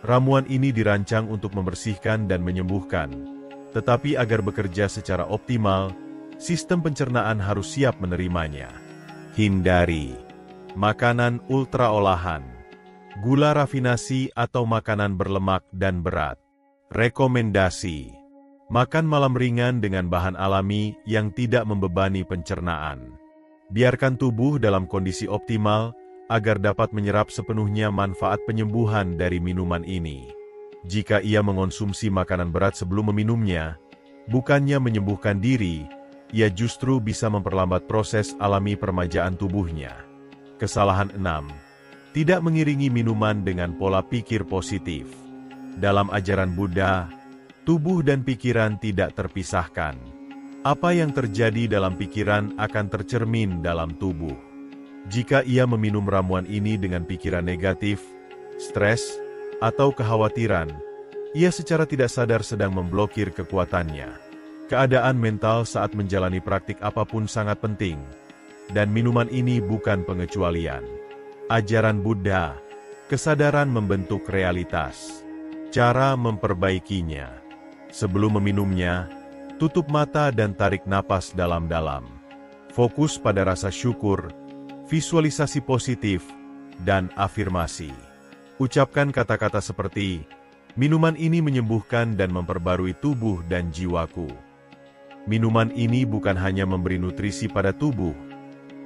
B: Ramuan ini dirancang untuk membersihkan dan menyembuhkan, tetapi agar bekerja secara optimal, sistem pencernaan harus siap menerimanya. Hindari makanan ultra olahan, gula rafinasi atau makanan berlemak dan berat. Rekomendasi: makan malam ringan dengan bahan alami yang tidak membebani pencernaan. Biarkan tubuh dalam kondisi optimal agar dapat menyerap sepenuhnya manfaat penyembuhan dari minuman ini. Jika ia mengonsumsi makanan berat sebelum meminumnya, bukannya menyembuhkan diri, ia justru bisa memperlambat proses alami permajaan tubuhnya. Kesalahan 6. Tidak mengiringi minuman dengan pola pikir positif. Dalam ajaran Buddha, tubuh dan pikiran tidak terpisahkan. Apa yang terjadi dalam pikiran akan tercermin dalam tubuh. Jika ia meminum ramuan ini dengan pikiran negatif, stres, atau kekhawatiran, ia secara tidak sadar sedang memblokir kekuatannya. Keadaan mental saat menjalani praktik apapun sangat penting, dan minuman ini bukan pengecualian. Ajaran Buddha, kesadaran membentuk realitas. Cara memperbaikinya. Sebelum meminumnya, tutup mata dan tarik napas dalam-dalam. Fokus pada rasa syukur, visualisasi positif, dan afirmasi. Ucapkan kata-kata seperti, minuman ini menyembuhkan dan memperbarui tubuh dan jiwaku. Minuman ini bukan hanya memberi nutrisi pada tubuh,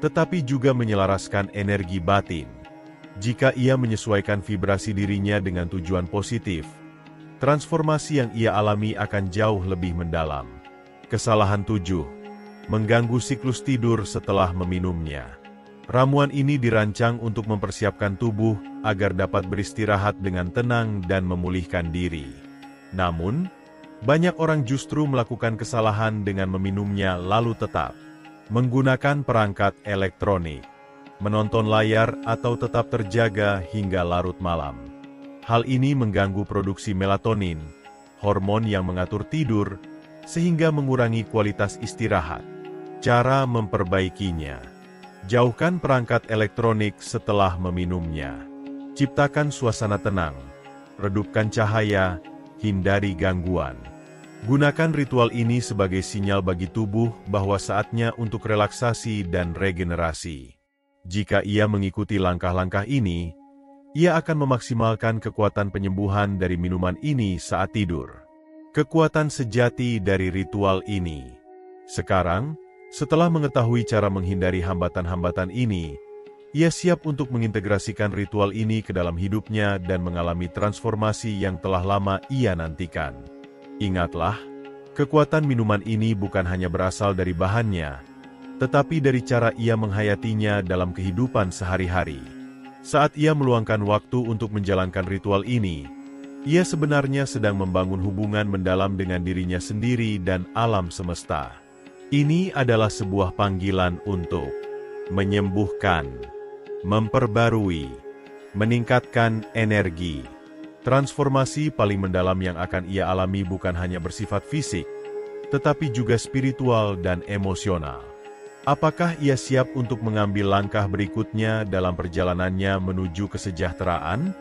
B: tetapi juga menyelaraskan energi batin. Jika ia menyesuaikan vibrasi dirinya dengan tujuan positif, transformasi yang ia alami akan jauh lebih mendalam. Kesalahan 7. Mengganggu siklus tidur setelah meminumnya. Ramuan ini dirancang untuk mempersiapkan tubuh agar dapat beristirahat dengan tenang dan memulihkan diri. Namun, banyak orang justru melakukan kesalahan dengan meminumnya lalu tetap menggunakan perangkat elektronik, menonton layar atau tetap terjaga hingga larut malam. Hal ini mengganggu produksi melatonin, hormon yang mengatur tidur, sehingga mengurangi kualitas istirahat. Cara memperbaikinya. Jauhkan perangkat elektronik setelah meminumnya. Ciptakan suasana tenang. Redupkan cahaya, hindari gangguan. Gunakan ritual ini sebagai sinyal bagi tubuh bahwa saatnya untuk relaksasi dan regenerasi. Jika ia mengikuti langkah-langkah ini, ia akan memaksimalkan kekuatan penyembuhan dari minuman ini saat tidur. Kekuatan sejati dari ritual ini. Sekarang, setelah mengetahui cara menghindari hambatan-hambatan ini, ia siap untuk mengintegrasikan ritual ini ke dalam hidupnya dan mengalami transformasi yang telah lama ia nantikan. Ingatlah, kekuatan minuman ini bukan hanya berasal dari bahannya, tetapi dari cara ia menghayatinya dalam kehidupan sehari-hari. Saat ia meluangkan waktu untuk menjalankan ritual ini, ia sebenarnya sedang membangun hubungan mendalam dengan dirinya sendiri dan alam semesta. Ini adalah sebuah panggilan untuk menyembuhkan, memperbarui, meningkatkan energi. Transformasi paling mendalam yang akan ia alami bukan hanya bersifat fisik, tetapi juga spiritual dan emosional. Apakah ia siap untuk mengambil langkah berikutnya dalam perjalanannya menuju kesejahteraan?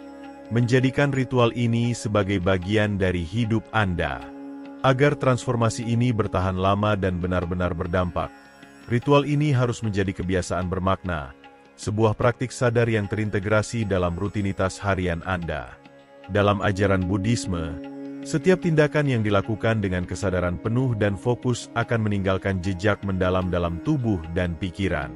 B: Menjadikan ritual ini sebagai bagian dari hidup Anda. Agar transformasi ini bertahan lama dan benar-benar berdampak, ritual ini harus menjadi kebiasaan bermakna, sebuah praktik sadar yang terintegrasi dalam rutinitas harian Anda. Dalam ajaran Buddhisme, setiap tindakan yang dilakukan dengan kesadaran penuh dan fokus akan meninggalkan jejak mendalam dalam tubuh dan pikiran.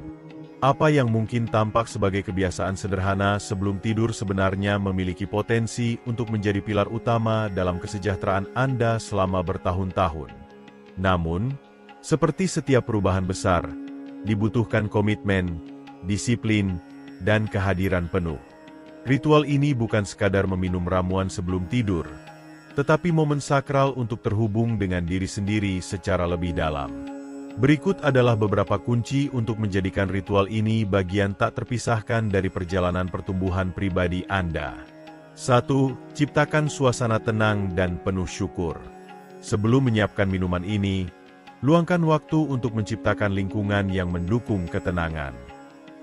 B: Apa yang mungkin tampak sebagai kebiasaan sederhana sebelum tidur sebenarnya memiliki potensi untuk menjadi pilar utama dalam kesejahteraan Anda selama bertahun-tahun. Namun, seperti setiap perubahan besar, dibutuhkan komitmen, disiplin, dan kehadiran penuh. Ritual ini bukan sekadar meminum ramuan sebelum tidur, tetapi momen sakral untuk terhubung dengan diri sendiri secara lebih dalam. Berikut adalah beberapa kunci untuk menjadikan ritual ini bagian tak terpisahkan dari perjalanan pertumbuhan pribadi Anda. 1. Ciptakan suasana tenang dan penuh syukur. Sebelum menyiapkan minuman ini, luangkan waktu untuk menciptakan lingkungan yang mendukung ketenangan.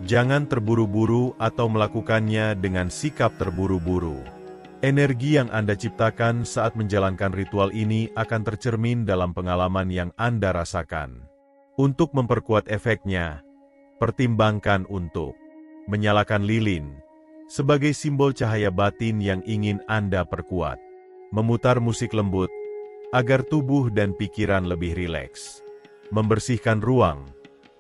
B: Jangan terburu-buru atau melakukannya dengan sikap terburu-buru. Energi yang Anda ciptakan saat menjalankan ritual ini akan tercermin dalam pengalaman yang Anda rasakan. Untuk memperkuat efeknya, pertimbangkan untuk menyalakan lilin sebagai simbol cahaya batin yang ingin Anda perkuat. Memutar musik lembut agar tubuh dan pikiran lebih rileks. Membersihkan ruang,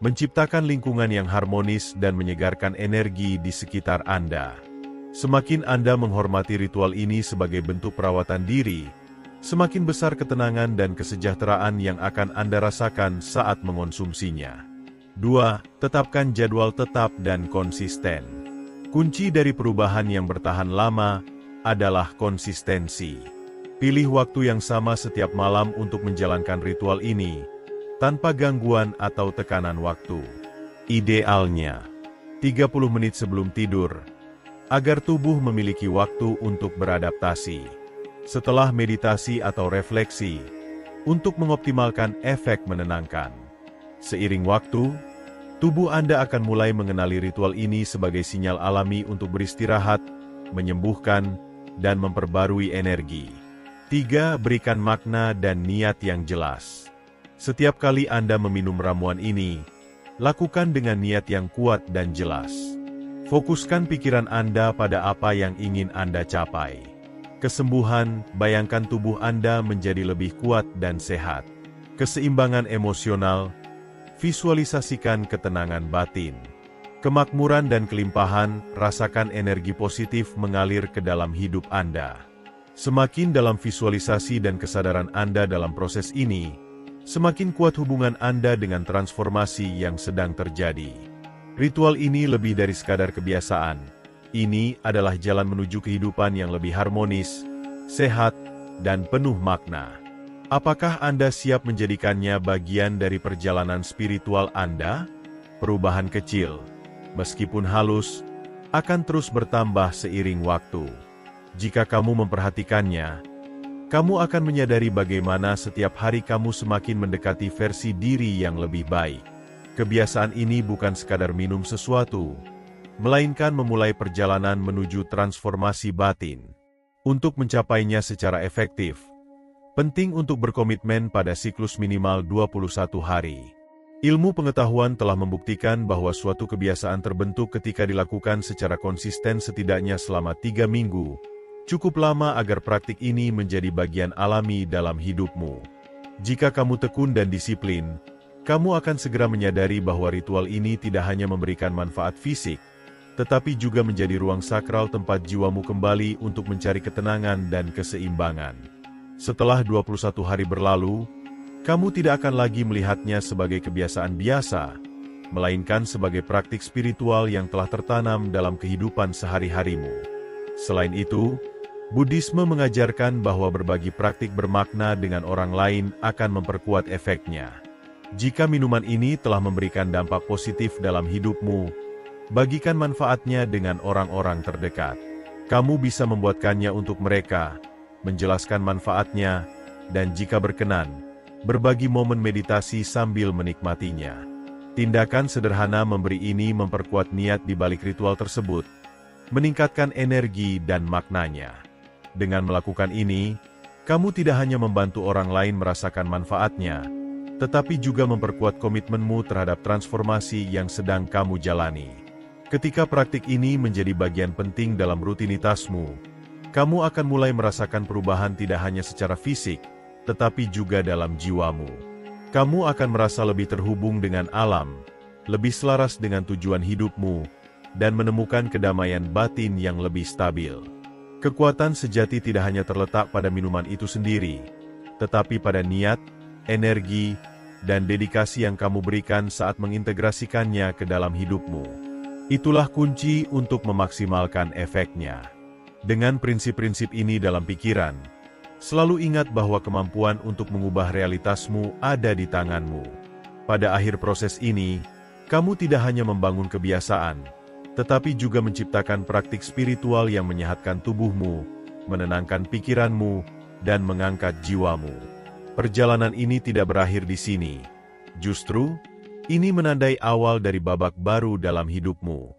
B: menciptakan lingkungan yang harmonis dan menyegarkan energi di sekitar Anda. Semakin Anda menghormati ritual ini sebagai bentuk perawatan diri, semakin besar ketenangan dan kesejahteraan yang akan Anda rasakan saat mengonsumsinya. 2. Tetapkan jadwal tetap dan konsisten. Kunci dari perubahan yang bertahan lama adalah konsistensi. Pilih waktu yang sama setiap malam untuk menjalankan ritual ini, tanpa gangguan atau tekanan waktu. Idealnya, 30 menit sebelum tidur, agar tubuh memiliki waktu untuk beradaptasi. Setelah meditasi atau refleksi, untuk mengoptimalkan efek menenangkan. Seiring waktu, tubuh Anda akan mulai mengenali ritual ini sebagai sinyal alami untuk beristirahat, menyembuhkan, dan memperbarui energi. 3. Berikan makna dan niat yang jelas. Setiap kali Anda meminum ramuan ini, lakukan dengan niat yang kuat dan jelas. Fokuskan pikiran Anda pada apa yang ingin Anda capai. Kesembuhan, bayangkan tubuh Anda menjadi lebih kuat dan sehat. Keseimbangan emosional, visualisasikan ketenangan batin. Kemakmuran dan kelimpahan, rasakan energi positif mengalir ke dalam hidup Anda. Semakin dalam visualisasi dan kesadaran Anda dalam proses ini, semakin kuat hubungan Anda dengan transformasi yang sedang terjadi. Ritual ini lebih dari sekadar kebiasaan. Ini adalah jalan menuju kehidupan yang lebih harmonis, sehat, dan penuh makna. Apakah Anda siap menjadikannya bagian dari perjalanan spiritual Anda? Perubahan kecil, meskipun halus, akan terus bertambah seiring waktu. Jika kamu memperhatikannya, kamu akan menyadari bagaimana setiap hari kamu semakin mendekati versi diri yang lebih baik. Kebiasaan ini bukan sekadar minum sesuatu, melainkan memulai perjalanan menuju transformasi batin. Untuk mencapainya secara efektif, penting untuk berkomitmen pada siklus minimal 21 hari. Ilmu pengetahuan telah membuktikan bahwa suatu kebiasaan terbentuk ketika dilakukan secara konsisten setidaknya selama 3 minggu, cukup lama agar praktik ini menjadi bagian alami dalam hidupmu. Jika kamu tekun dan disiplin, kamu akan segera menyadari bahwa ritual ini tidak hanya memberikan manfaat fisik, tetapi juga menjadi ruang sakral tempat jiwamu kembali untuk mencari ketenangan dan keseimbangan. Setelah 21 hari berlalu, kamu tidak akan lagi melihatnya sebagai kebiasaan biasa, melainkan sebagai praktik spiritual yang telah tertanam dalam kehidupan sehari-harimu. Selain itu, Buddhisme mengajarkan bahwa berbagi praktik bermakna dengan orang lain akan memperkuat efeknya. Jika minuman ini telah memberikan dampak positif dalam hidupmu, bagikan manfaatnya dengan orang-orang terdekat. Kamu bisa membuatkannya untuk mereka, menjelaskan manfaatnya, dan jika berkenan, berbagi momen meditasi sambil menikmatinya. Tindakan sederhana memberi ini memperkuat niat di balik ritual tersebut, meningkatkan energi dan maknanya. Dengan melakukan ini, kamu tidak hanya membantu orang lain merasakan manfaatnya, tetapi juga memperkuat komitmenmu terhadap transformasi yang sedang kamu jalani. Ketika praktik ini menjadi bagian penting dalam rutinitasmu, kamu akan mulai merasakan perubahan tidak hanya secara fisik, tetapi juga dalam jiwamu. Kamu akan merasa lebih terhubung dengan alam, lebih selaras dengan tujuan hidupmu, dan menemukan kedamaian batin yang lebih stabil. Kekuatan sejati tidak hanya terletak pada minuman itu sendiri, tetapi pada niat, energi, dan dedikasi yang kamu berikan saat mengintegrasikannya ke dalam hidupmu. Itulah kunci untuk memaksimalkan efeknya. Dengan prinsip-prinsip ini dalam pikiran, selalu ingat bahwa kemampuan untuk mengubah realitasmu ada di tanganmu. Pada akhir proses ini, kamu tidak hanya membangun kebiasaan, tetapi juga menciptakan praktik spiritual yang menyehatkan tubuhmu, menenangkan pikiranmu, dan mengangkat jiwamu. Perjalanan ini tidak berakhir di sini. Justru, ini menandai awal dari babak baru dalam hidupmu.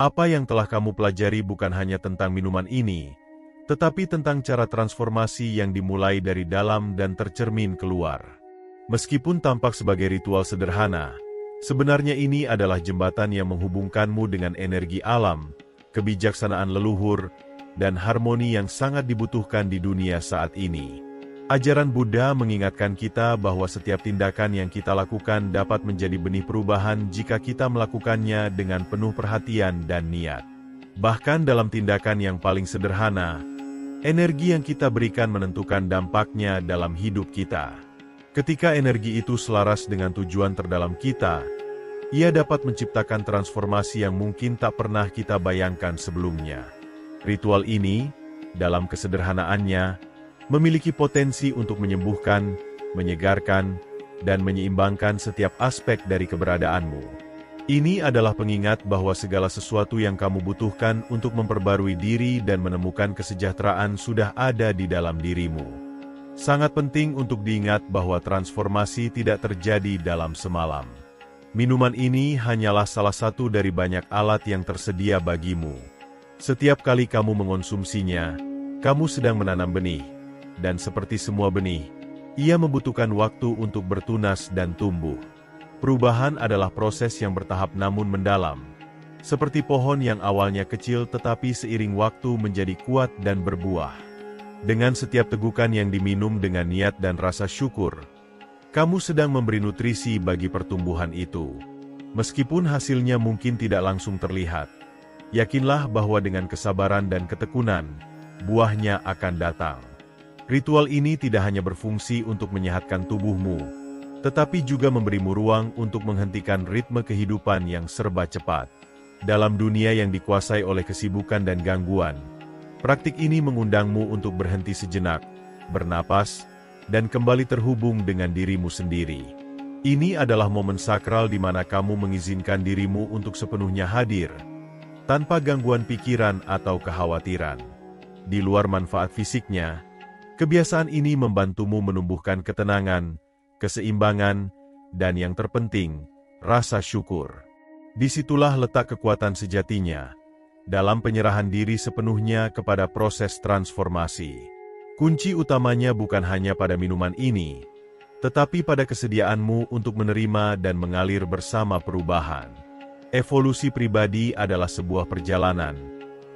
B: Apa yang telah kamu pelajari bukan hanya tentang minuman ini, tetapi tentang cara transformasi yang dimulai dari dalam dan tercermin keluar. Meskipun tampak sebagai ritual sederhana, sebenarnya ini adalah jembatan yang menghubungkanmu dengan energi alam, kebijaksanaan leluhur, dan harmoni yang sangat dibutuhkan di dunia saat ini. Ajaran Buddha mengingatkan kita bahwa setiap tindakan yang kita lakukan dapat menjadi benih perubahan jika kita melakukannya dengan penuh perhatian dan niat. Bahkan dalam tindakan yang paling sederhana, energi yang kita berikan menentukan dampaknya dalam hidup kita. Ketika energi itu selaras dengan tujuan terdalam kita, ia dapat menciptakan transformasi yang mungkin tak pernah kita bayangkan sebelumnya. Ritual ini, dalam kesederhanaannya, memiliki potensi untuk menyembuhkan, menyegarkan, dan menyeimbangkan setiap aspek dari keberadaanmu. Ini adalah pengingat bahwa segala sesuatu yang kamu butuhkan untuk memperbarui diri dan menemukan kesejahteraan sudah ada di dalam dirimu. Sangat penting untuk diingat bahwa transformasi tidak terjadi dalam semalam. Minuman ini hanyalah salah satu dari banyak alat yang tersedia bagimu. Setiap kali kamu mengonsumsinya, kamu sedang menanam benih, dan seperti semua benih, ia membutuhkan waktu untuk bertunas dan tumbuh. Perubahan adalah proses yang bertahap namun mendalam. Seperti pohon yang awalnya kecil tetapi seiring waktu menjadi kuat dan berbuah. Dengan setiap tegukan yang diminum dengan niat dan rasa syukur, kamu sedang memberi nutrisi bagi pertumbuhan itu. Meskipun hasilnya mungkin tidak langsung terlihat, yakinlah bahwa dengan kesabaran dan ketekunan, buahnya akan datang. Ritual ini tidak hanya berfungsi untuk menyehatkan tubuhmu, tetapi juga memberimu ruang untuk menghentikan ritme kehidupan yang serba cepat. Dalam dunia yang dikuasai oleh kesibukan dan gangguan, praktik ini mengundangmu untuk berhenti sejenak, bernapas, dan kembali terhubung dengan dirimu sendiri. Ini adalah momen sakral di mana kamu mengizinkan dirimu untuk sepenuhnya hadir, tanpa gangguan pikiran atau kekhawatiran. Di luar manfaat fisiknya, kebiasaan ini membantumu menumbuhkan ketenangan, keseimbangan, dan yang terpenting, rasa syukur. Disitulah letak kekuatan sejatinya, dalam penyerahan diri sepenuhnya kepada proses transformasi. Kunci utamanya bukan hanya pada minuman ini, tetapi pada kesediaanmu untuk menerima dan mengalir bersama perubahan. Evolusi pribadi adalah sebuah perjalanan,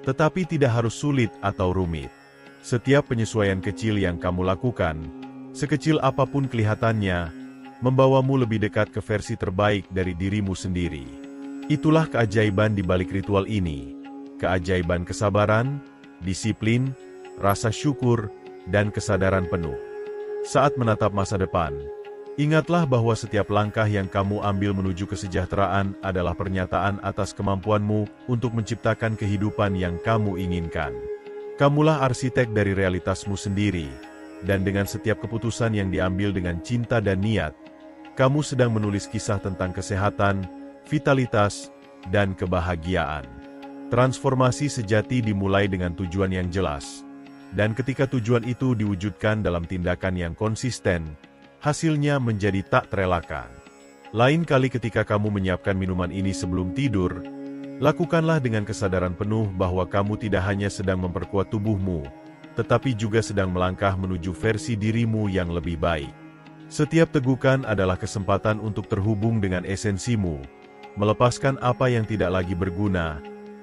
B: tetapi tidak harus sulit atau rumit. Setiap penyesuaian kecil yang kamu lakukan, sekecil apapun kelihatannya, membawamu lebih dekat ke versi terbaik dari dirimu sendiri. Itulah keajaiban di balik ritual ini, keajaiban kesabaran, disiplin, rasa syukur, dan kesadaran penuh. Saat menatap masa depan, ingatlah bahwa setiap langkah yang kamu ambil menuju kesejahteraan adalah pernyataan atas kemampuanmu untuk menciptakan kehidupan yang kamu inginkan. Kamulah arsitek dari realitasmu sendiri, dan dengan setiap keputusan yang diambil dengan cinta dan niat, kamu sedang menulis kisah tentang kesehatan, vitalitas, dan kebahagiaan. Transformasi sejati dimulai dengan tujuan yang jelas, dan ketika tujuan itu diwujudkan dalam tindakan yang konsisten, hasilnya menjadi tak terelakkan. Lain kali ketika kamu menyiapkan minuman ini sebelum tidur, lakukanlah dengan kesadaran penuh bahwa kamu tidak hanya sedang memperkuat tubuhmu, tetapi juga sedang melangkah menuju versi dirimu yang lebih baik. Setiap tegukan adalah kesempatan untuk terhubung dengan esensimu, melepaskan apa yang tidak lagi berguna,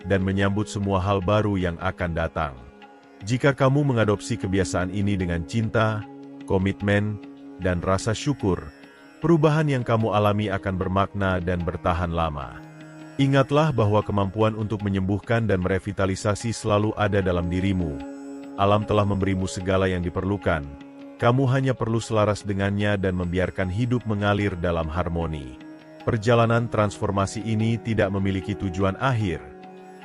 B: dan menyambut semua hal baru yang akan datang. Jika kamu mengadopsi kebiasaan ini dengan cinta, komitmen, dan rasa syukur, perubahan yang kamu alami akan bermakna dan bertahan lama. Ingatlah bahwa kemampuan untuk menyembuhkan dan merevitalisasi selalu ada dalam dirimu. Alam telah memberimu segala yang diperlukan. Kamu hanya perlu selaras dengannya dan membiarkan hidup mengalir dalam harmoni. Perjalanan transformasi ini tidak memiliki tujuan akhir,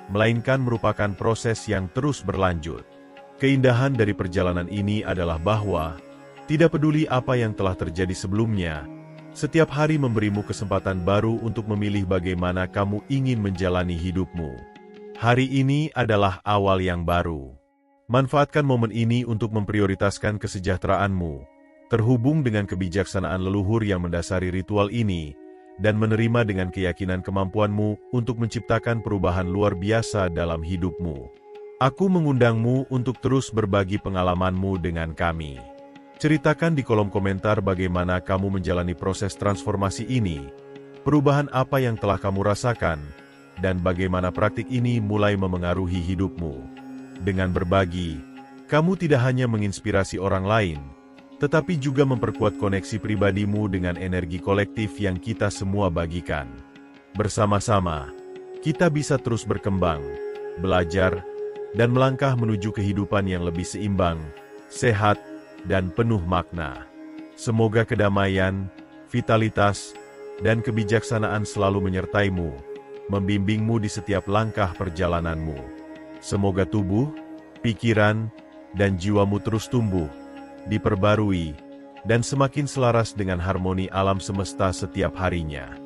B: melainkan merupakan proses yang terus berlanjut. Keindahan dari perjalanan ini adalah bahwa, tidak peduli apa yang telah terjadi sebelumnya, setiap hari memberimu kesempatan baru untuk memilih bagaimana kamu ingin menjalani hidupmu. Hari ini adalah awal yang baru. Manfaatkan momen ini untuk memprioritaskan kesejahteraanmu, terhubung dengan kebijaksanaan leluhur yang mendasari ritual ini, dan menerima dengan keyakinan kemampuanmu untuk menciptakan perubahan luar biasa dalam hidupmu. Aku mengundangmu untuk terus berbagi pengalamanmu dengan kami. Ceritakan di kolom komentar bagaimana kamu menjalani proses transformasi ini, perubahan apa yang telah kamu rasakan, dan bagaimana praktik ini mulai memengaruhi hidupmu. Dengan berbagi, kamu tidak hanya menginspirasi orang lain, tetapi juga memperkuat koneksi pribadimu dengan energi kolektif yang kita semua bagikan. Bersama-sama, kita bisa terus berkembang, belajar, dan melangkah menuju kehidupan yang lebih seimbang, sehat, dan penuh makna. Semoga kedamaian, vitalitas, dan kebijaksanaan selalu menyertaimu, membimbingmu di setiap langkah perjalananmu. Semoga tubuh, pikiran, dan jiwamu terus tumbuh, diperbarui, dan semakin selaras dengan harmoni alam semesta setiap harinya.